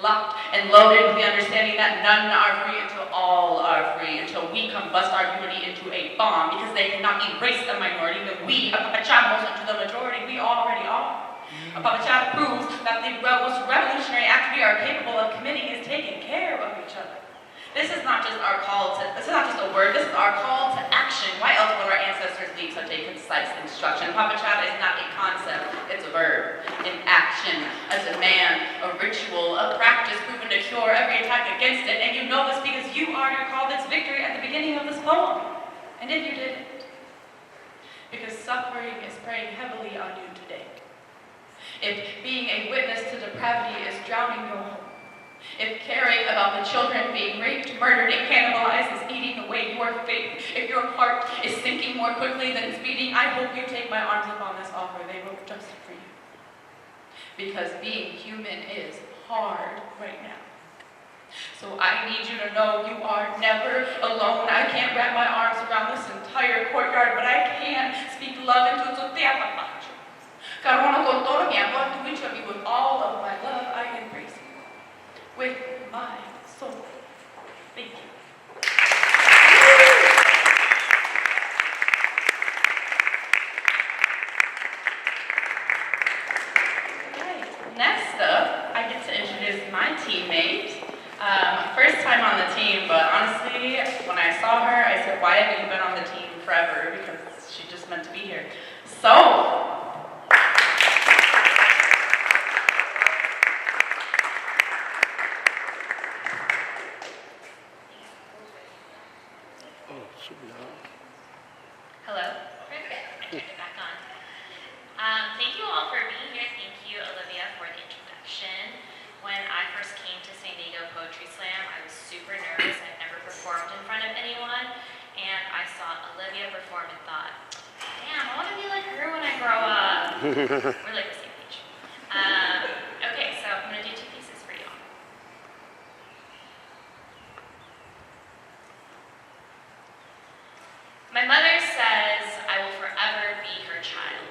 Locked and loaded with the understanding that none are free until all are free, until we combust our unity into a bomb, because they cannot erase the minority, that we, apapachamos, into the majority we already are. Apapachar proves that the most revolutionary act we are capable of committing is taking care of each other. This is not just a word, this is our call to action. Why else would our ancestors leave such a concise instruction? Apapachar is not a concept, it's a verb. An action, a demand, a ritual, a practice proven to cure every attack against it. And you know this because you are your called its victory at the beginning of this poem. And if you didn't, because suffering is preying heavily on you today. If being a witness to depravity is drowning your home, if caring about the children being raped, murdered, and cannibalized is eating away your faith, if your heart is sinking more quickly than it's beating, I hope you take my arms upon this offer. They wrote just for you. Because being human is hard right now. So I need you to know you are never alone. I can't wrap my arms around this entire courtyard, but I can speak love into tu teapapacho. Carono con todo mi amor, to each of you with all of my love, I embrace you. With my soul. Thank you. Okay, next up, I get to introduce my teammate. First time on the team, but honestly, when I saw her, I said, why haven't you been on the team forever? Because she just meant to be here. So, Hello. Perfect. I turned it back on. Thank you all for being here. Thank you, Olivia, for the introduction. When I first came to San Diego Poetry Slam, I was super nervous. I'd never performed in front of anyone. And I saw Olivia perform and thought, damn, I want to be like her when I grow up. We're like the same age. Okay, so I'm going to do two pieces for you all. My mother says I will forever be her child,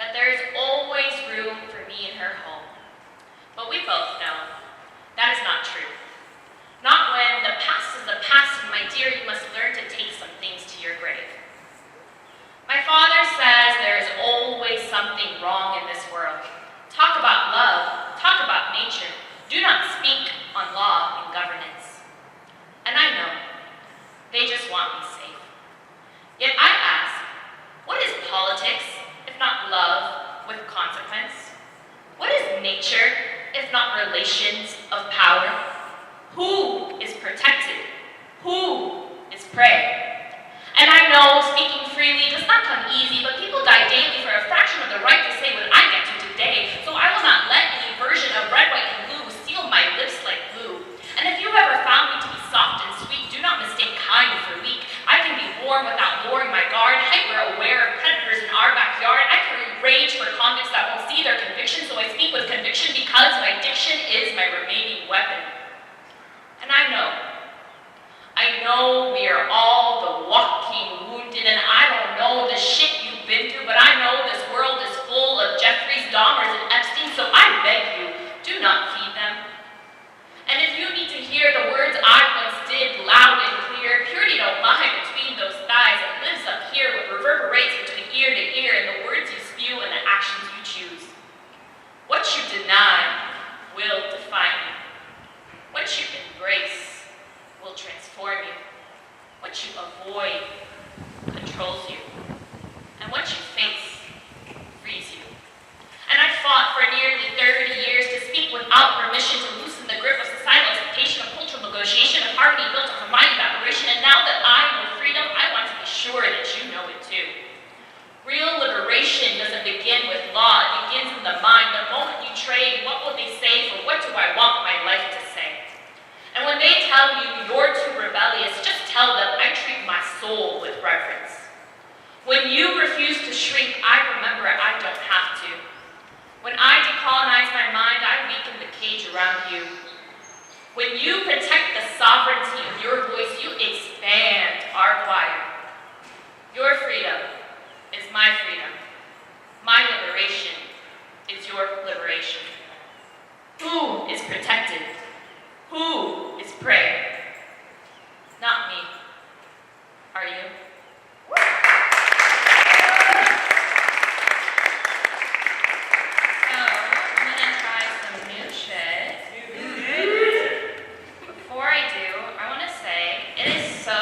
that there is always room for me in her home. But we both know that is not true. Not when the past is the past, and my dear, you must learn to take some things to your grave. My father says there is always something wrong in this world. Talk about love, talk about nature. Do not speak on law and governance. And I know, they just want me safe. Yet I ask, what is politics if not love with consequence? What is nature if not relations of power? Who is protected? Who is prey? And I know speaking freely does not come easy, but people die daily for a fraction of the right to say what I get to today. So I will not let any version of red, white, and blue seal my lips like glue. And if you ever found me to be soft and sweet, do not mistake kind for weak. I can be warm without lowering my guard, hyper aware of predators in our backyard. I carry rage for convicts that won't see their conviction, so I speak with conviction because my diction is my remaining weapon. And I know we are all the walking wounded, and I don't know the shit you've been will transform you. What you avoid controls you. And what you face frees you. And I fought for nearly 30 years to speak without permission, to loosen the grip of societal expectation, of cultural negotiation, of harmony built on combined evaporation. And now that I know freedom, I want to be sure that you know it too. Real liberation doesn't begin with law, it begins in the mind. The moment you trade, what will they say for what do I want my life to say? And when they tell you you're too rebellious, just tell them I treat my soul with reverence. When you refuse to shrink, I remember I don't have to. When I decolonize my mind, I weaken the cage around you. When you protect the sovereignty of your voice, you expand our choir. Your freedom is my freedom. My liberation is your liberation. Who is protected? Who is prey? Not me. Are you? So, I'm gonna try some new shit. Before I do, I want to say it is so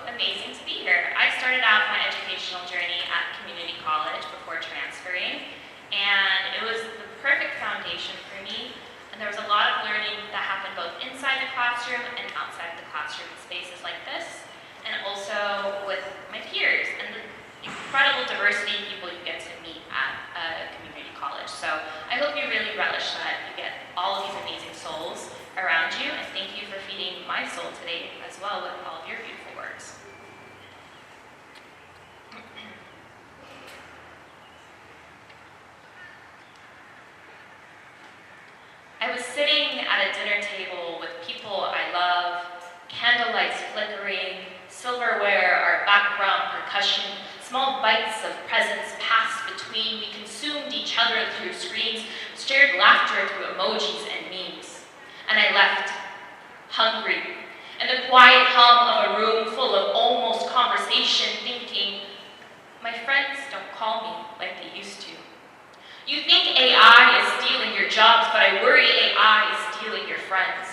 amazing to be here. I started out my educational journey at community college before transferring, and it was the perfect foundation for me. And there was a lot of learning that happened both inside the classroom and outside the classroom in spaces like this, and also with my peers and the incredible diversity of people you get to meet at a community college. So I hope you really relish that. You get all of these amazing souls around you, and thank you for feeding my soul today as well with all of your beautiful words. I was sitting at a dinner table with people I love, candlelights flickering, silverware, our background percussion, small bites of presents passed between. We consumed each other through screens, shared laughter through emojis and memes. And I left, hungry, in the quiet hum of a room full of almost conversation, thinking, my friends don't call me like they used to. You think AI is stealing your jobs, but I worry AI is stealing your friends.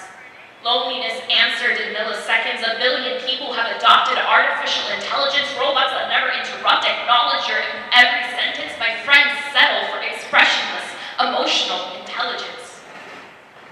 Loneliness answered in milliseconds. 1 billion people have adopted artificial intelligence, robots that never interrupt, acknowledge your every sentence. My friends settle for expressionless, emotional intelligence.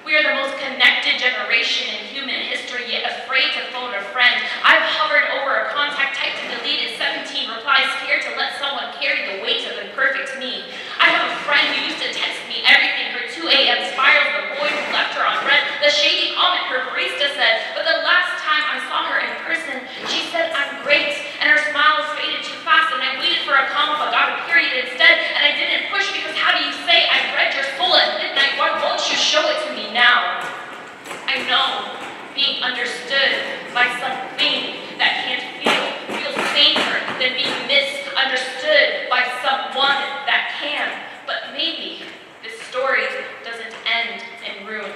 We are the most connected generation in human history, yet afraid to phone a friend. I've hovered over a contact, typed and deleted 17 replies, scared to let someone carry the weight of imperfect me. I have a friend who used to text me everything, her 2 a.m. spirals, the boy who left her on red, the shady comment her barista said, but the last time I saw her in person, she said, I'm great, and her smile faded too fast, and I waited for a comma but got a period instead, and I didn't push because how do you say I read your soul at midnight? Why won't you show it to me now? I know being understood by something that can't feel feels safer than being misunderstood by someone that can. But maybe this story doesn't end in ruin.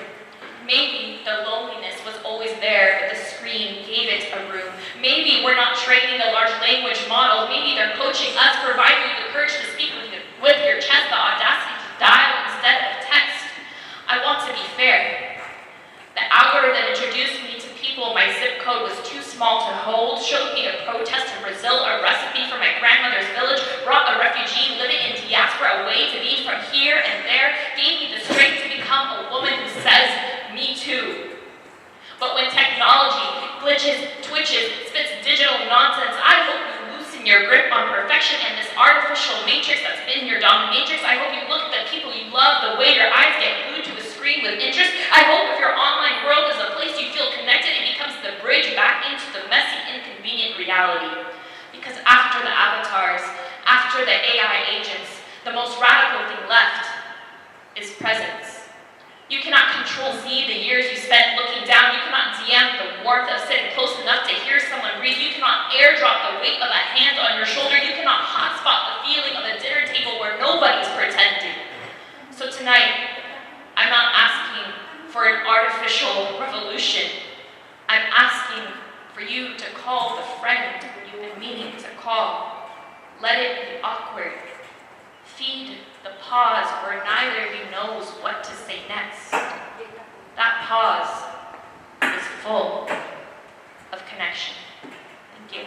Maybe the loneliness was always there, but the screen gave it a room. Maybe we're not training the large language models. Maybe they're coaching us, providing you the courage to speak with your chest, the audacity to dial instead of text. I want to be fair. The algorithm introduced me to people my zip code was too small to hold, showed me a protest in Brazil, a recipe for my grandmother's village, brought a refugee living in diaspora a way to be from here and there, gave me the strength to become a woman who says, me too. But when technology glitches, twitches, spits digital nonsense, I hope you loosen your grip on perfection and this artificial matrix that's been your dominatrix. I hope you look at the people you love the way your eyes get glued to a screen with interest. I hope if your online world is a place you feel connected, it becomes the bridge back into the messy, inconvenient reality. Because after the avatars, after the AI agents, the most radical thing left is presence. You cannot control Z the years you spent looking down. You cannot DM the warmth of sitting close enough to hear someone breathe. You cannot airdrop the weight of a hand on your shoulder. You cannot hotspot the feeling of a dinner table where nobody's pretending. So tonight, I'm not asking for an artificial revolution. I'm asking for you to call the friend you've been meaning to call. Let it be awkward. Feed the pause where neither of you knows what to say next. That pause is full. of connection. Thank you.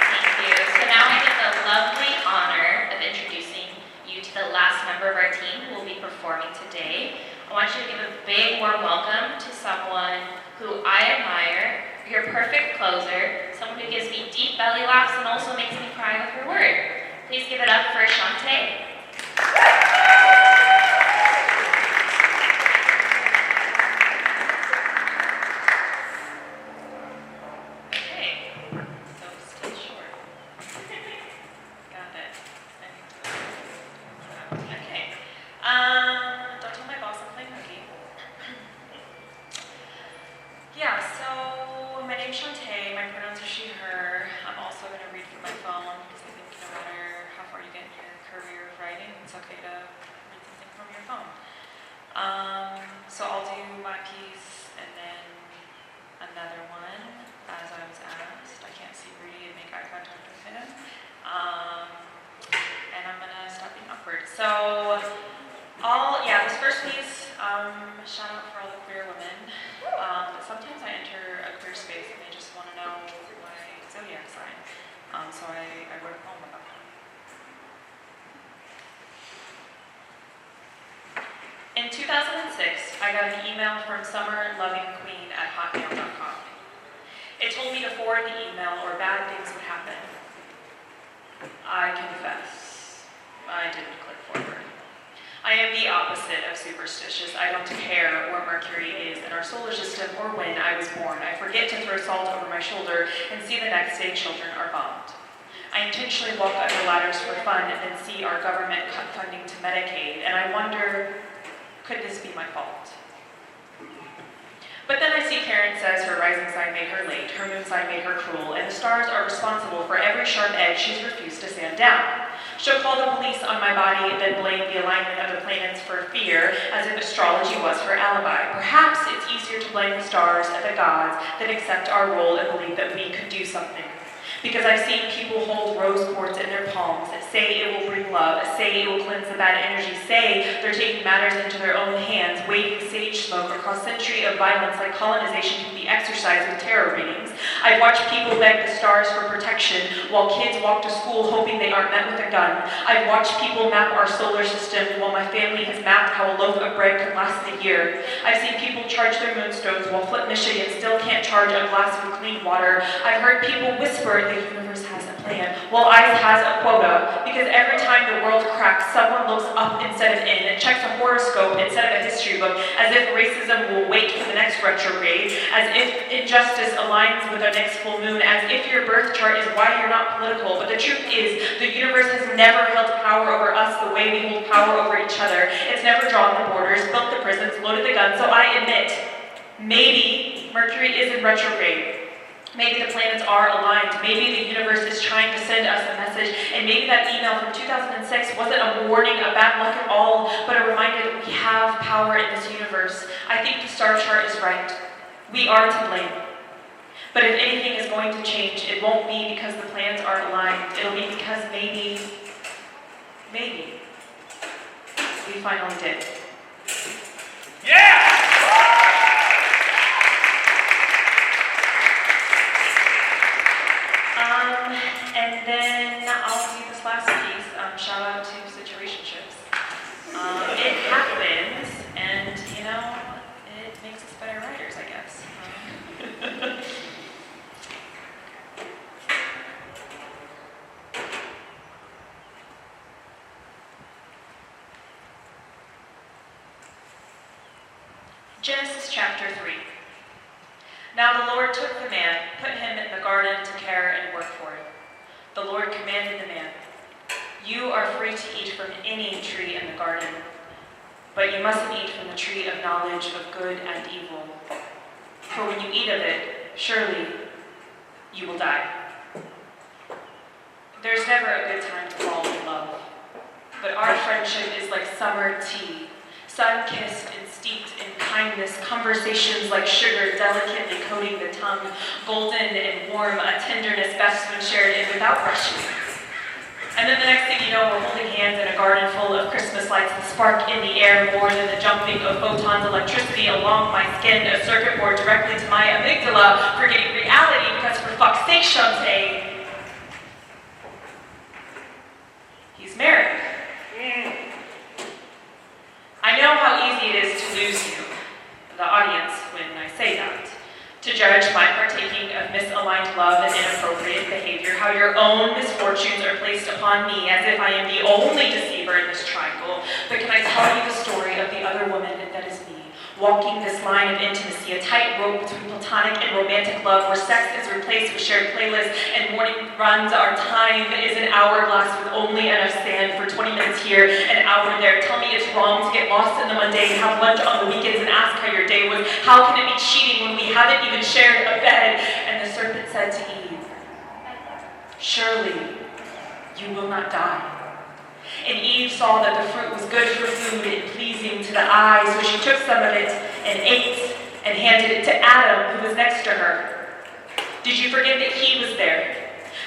Thank you. So now I get the lovely honor of introducing you to the last member of our team who will be performing today. I want you to give a big warm welcome to someone who I admire, your perfect closer, someone who gives me deep belly laughs and also makes me cry with her word. Please give it up for Shantae. Okay, so still short. Got it. Okay. Don't tell my boss I'm playing hooky. Yeah, so my name's Shantae, my pronouns are she, her. I'm also going to read from my phone because I think no matter how far you get in your career of writing, it's okay to read something from your phone. So I'll do my piece and then another one as I was asked. I can't see Rudy and make eye contact with him. And I'm going to stop being awkward. So this first piece, shout out for all the queer women. Sometimes I enter a queer space and they just want to know my zodiac sign. So I wrote a poem about that. In 2006, I got an email from summerlovingqueen@hotmail.com. It told me to forward the email or bad things would happen. I confess, I didn't click forward. I am the opposite of superstitious. I don't care where Mercury is in our solar system or when I was born. I forget to throw salt over my shoulder and see the next day children are bombed. I intentionally walk under ladders for fun and then see our government cut funding to Medicaid, and I wonder, could this be my fault? But then I see Karen says her rising sign made her late, her moon sign made her cruel, and the stars are responsible for every sharp edge she's refused to sand down. She'll call the police on my body and then blame the alignment of the planets for fear, as if astrology was her alibi. Perhaps it's easier to blame the stars and the gods than accept our role and believe that we could do something. Because I've seen people hold rose quartz in their palms, say it will bring love, say it will cleanse the bad energy, say they're taking matters into their own hands, waving sage smoke across century of violence like colonization can be exercised with tarot readings. I've watched people beg the stars for protection while kids walk to school hoping they aren't met with a gun. I've watched people map our solar system while my family has mapped how a loaf of bread could last a year. I've seen people charge their moonstones while Flint, Michigan still can't charge a glass of clean water. I've heard people whisper the universe has a plan, while ICE has a quota, because every time the world cracks, someone looks up instead of in and checks a horoscope instead of a history book, as if racism will wait for the next retrograde, as if injustice aligns with the next full moon, as if your birth chart is why you're not political. But the truth is, the universe has never held power over us the way we hold power over each other. It's never drawn the borders, built the prisons, loaded the guns, so I admit, maybe Mercury is in retrograde. Maybe the planets are aligned. Maybe the universe is trying to send us a message. And maybe that email from 2006 wasn't a warning of bad luck at all, but a reminder that we have power in this universe. I think the star chart is right. We are to blame. But if anything is going to change, it won't be because the planets are aligned. It'll be because maybe, we finally did. Yeah! And then I'll do this last piece, shout out to situationships. It happens, and it makes us better writers, I guess. Genesis chapter 3. Now the Lord took the man, put him in the garden to care and work for it. The Lord commanded the man, "You are free to eat from any tree in the garden, but you mustn't eat from the tree of knowledge of good and evil. For when you eat of it, surely you will die." There's never a good time to fall in love, but our friendship is like summer tea, sun-kissed and steeped in kindness, conversations like sugar delicately coating the tongue, golden and warm, a tenderness best when shared in without rushing. And then the next thing you know, we're holding hands in a garden full of Christmas lights that spark in the air more than the jumping of photons, electricity along my skin, a circuit board directly to my amygdala, forgetting reality because for fuck's sake, Shantae, he's married. I know how easy it is to lose you, the audience, when I say that. To judge my partaking of misaligned love and inappropriate behavior, how your own misfortunes are placed upon me as if I am the only deceiver in this triangle. But can I tell you the story of the other woman that is me, walking this line of intimacy, a tightrope between platonic and romantic love, where sex is replaced with shared playlists and morning runs. Our time is an hourglass with only enough sand for 20 minutes here, an hour there. Tell me it's wrong to get lost in the mundane, have lunch on the weekends and ask how your day was. How can it be cheating when we haven't even shared a bed? And the serpent said to Eve, surely you will not die. And Eve saw that the fruit was good for food and pleasing to the eye, so she took some of it and ate and handed it to Adam, who was next to her. Did you forget that he was there?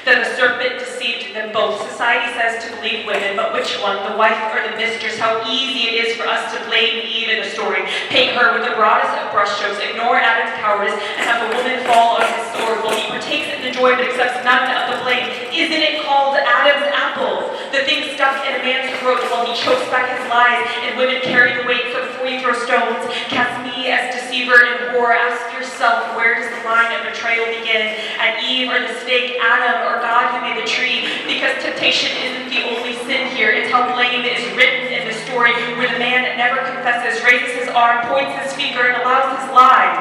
That the serpent deceived them both? Society says to believe women, but which one, the wife or the mistress? How easy it is for us to blame Eve in the story, paint her with the broadest of brushstrokes, ignore Adam's cowardice, and have the woman fall on his sword while he partakes in the joy but accepts none of the blame. Isn't it called Adam's apple? The thing stuck in a man's throat while he chokes back his lies, and women carry the weight for before you throw stones. Cast me as deceiver and whore. Ask yourself, where does the line of betrayal begin? At Eve or the snake, Adam or God who made the tree? Because temptation isn't the only sin here. It's how blame is written in the story, where the man never confesses, raises his arm, points his finger, and allows his lie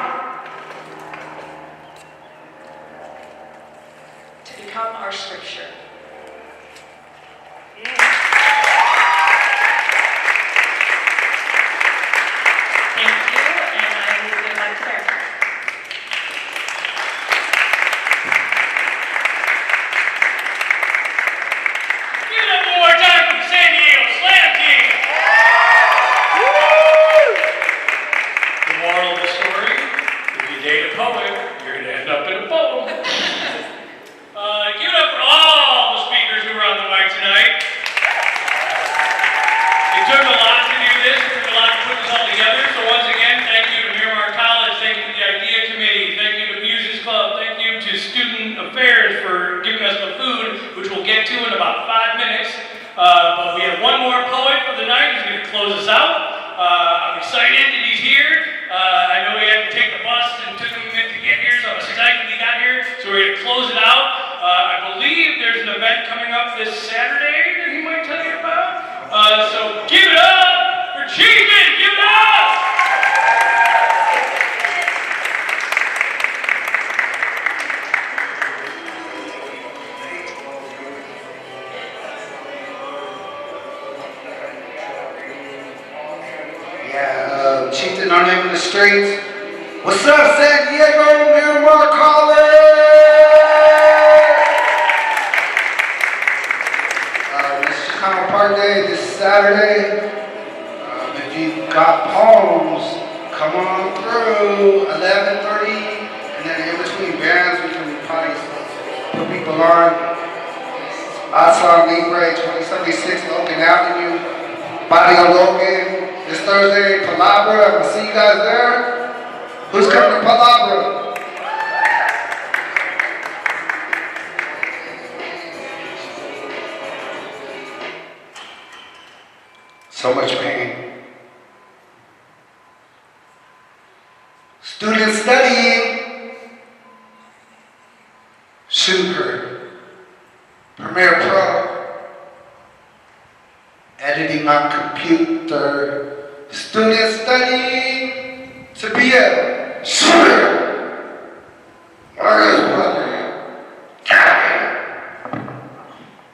to become our scripture. Thank you, and I will give it back to Eric. Give it up one more time for the San Diego Slam Team. The moral of the story, if you date a poet, you're going to end up in a poem. Give it up for all the speakers who were on the mic tonight. It took a lot to do this. It took a lot to put this all together. So once again, thank you to Miramar College. Thank you to the Idea Committee. Thank you to Muses Club. Thank you to Student Affairs for giving us the food, which we'll get to in about 5 minutes. But we have one more poet for the night who's going to close us out. I'm excited that he's here. I know we had to take the bus and took him a minute to get here, so I'm excited that he got here. So we're going to close it out. I believe there's an event coming up this Saturday that he might tell you about. So give it up for Cheekin! Give it up! Yeah, Chieftain, our name in the streets. What's up, San Diego, Miramar College? It's Chicano Park Day this Saturday. If you got poems, come on through. 11:30, and then in between bands, we can probably put people on. Asa Libre, 2076 Logan Avenue, Barrio Logan. This Thursday, Palabra. I'll see you guys there. Who's coming to Palabra? So much pain. Students studying. Shoot her. Premiere Pro. Editing on computer. Students studying to be a shooter.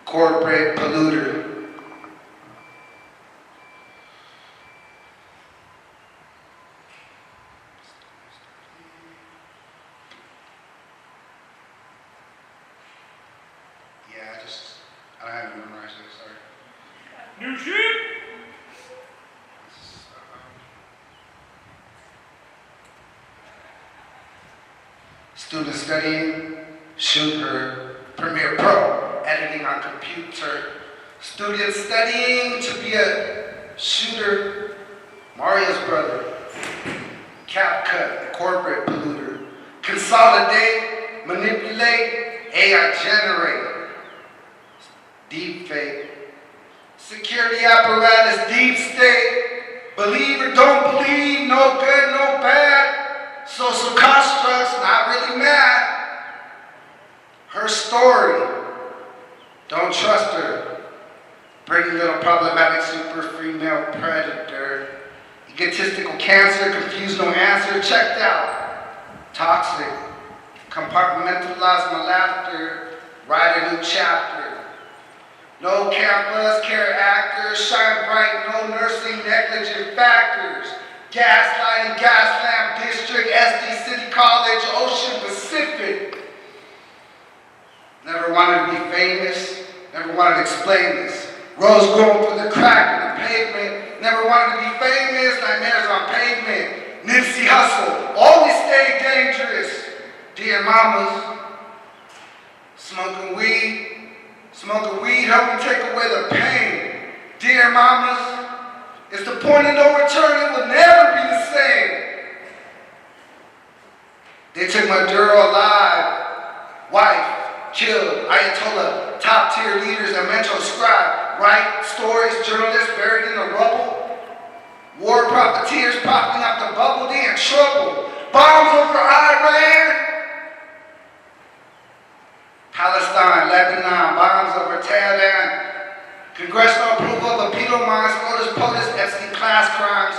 Corporate polluter. Yeah, I haven't memorized it, sorry. New shit! Student studying, shoot her, Premiere Pro, editing on computer, Students studying to be a shooter, Mario's brother. CapCut, corporate polluter. Consolidate, manipulate, AI generate. Deep fake. Security apparatus, deep state. Believe or don't believe, no good, no bad. Social constructs, not really mad. Her story, don't trust her. Pretty little problematic super female predator. Egotistical cancer, confused, no answer, checked out. Toxic, compartmentalize my laughter, write a new chapter. No campus, care actors, shine bright, no nursing, negligent factors. Gaslighting, Gaslamp District, SD City College, Ocean Pacific. Never wanted to be famous, never wanted to explain this. Rose growing through the crack in the pavement, never wanted to be famous, nightmares on pavement. Nipsey Hussle, always stay dangerous. Dear mamas, smoking weed help me take away the pain. Dear mamas, it's the point of no return, it will never be the same. They took Maduro alive, wife, killed, Ayatollah, top tier leaders and mental scribe, write stories, journalists buried in the rubble. War profiteers popping out the bubble, they in trouble. Bombs over Iran. Palestine, Lebanon, bombs over Tehran. Congressional approval of the penal mines, POTUS, Epstein class crimes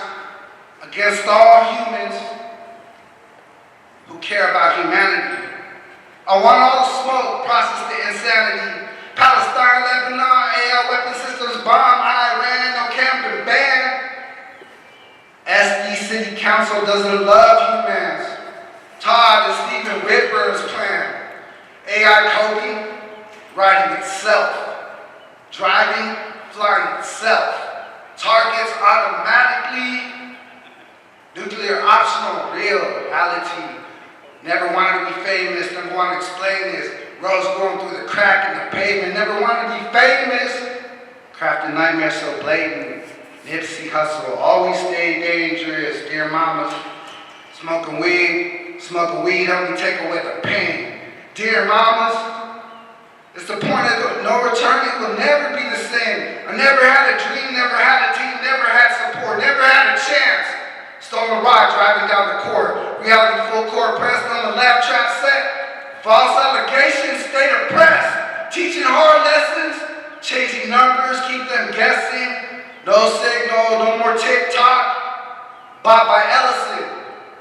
against all humans who care about humanity. I want all the smoke, process the insanity. Palestine, Lebanon, AL weapon systems, bomb, Iran, no camping ban. SD City Council doesn't love humans. Todd and Stephen Whitburn's plan. AI coding, writing itself. Driving, flying itself. Targets automatically. Nuclear optional, reality. Never wanted to be famous, never wanted to explain this. Rose going through the crack in the pavement, never wanted to be famous. Crafting nightmares so blatant. Nipsey Hussle, always stay dangerous. Dear mamas, smoking weed help me take away the pain. Dear mamas, it's the point of no return, it will never be the same. I never had a dream, never had a team, never had support, never had a chance. Stolen ride driving down the court. Reality full court, pressed on the left trap set. False allegations, stay oppressed. Teaching hard lessons, chasing numbers, keep them guessing. No signal, no more TikTok. Bought by Ellison.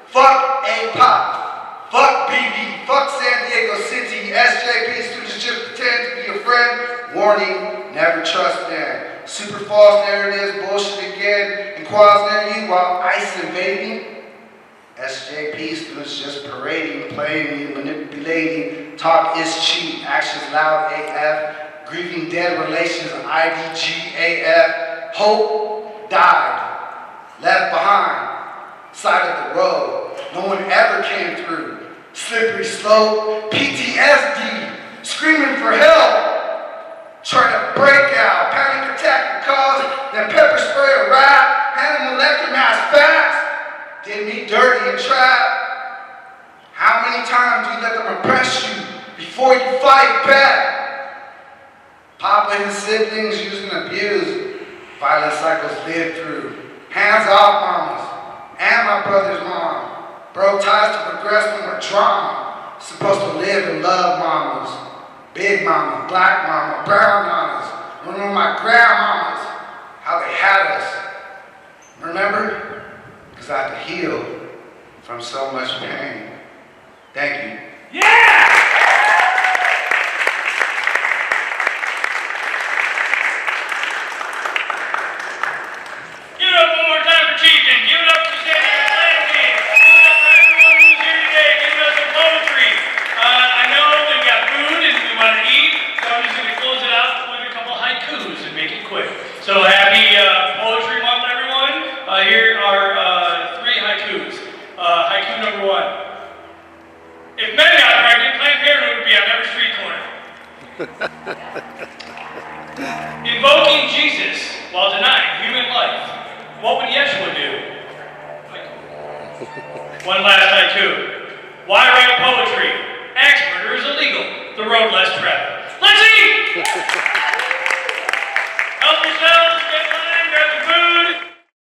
Fuck A-Pop. Fuck BB. Fuck San Diego City. SJP students just pretend to be a friend. Warning, never trust them. Super false narratives, bullshit again. And quads near you while ICE invading. SJP students just parading, playing you, manipulating. Talk is cheap, actions loud AF. Grieving dead relations, IDG AF. Hope died, left behind, side of the road. No one ever came through. Slippery slope, PTSD, screaming for help. Trying to break out, panic attack and cause, then pepper spray a rap, hand him electric mask fast. Did me dirty and trap. How many times do you let them oppress you before you fight back? Papa and his siblings used and abused. Violent cycles lived through. Hands off mamas, and my brother's mom. Broke ties to progress when we're drama. Supposed to live and love mamas. Big mama, black mama, brown mamas. Remember my grandmamas, how they had us. Remember? Because I had to heal from so much pain. Thank you. Yeah! Give it up one more time for Chieftain. Give it up to the San Diego Slam team. Give it up for everyone who's here today. Give us some poetry. I know we've got food and we want to eat, so I'm just going to close it out with a couple haikus and make it quick. So happy Poetry Month, everyone. Here are 3 haikus. Haiku number 1. If men got pregnant, Planned Parenthood would be on every street corner. Invoking Jesus while denying human life. What would Yeshua do? One last haiku. Why write poetry? Axe murder is illegal. The road less traveled. Let's eat! Help yourselves, get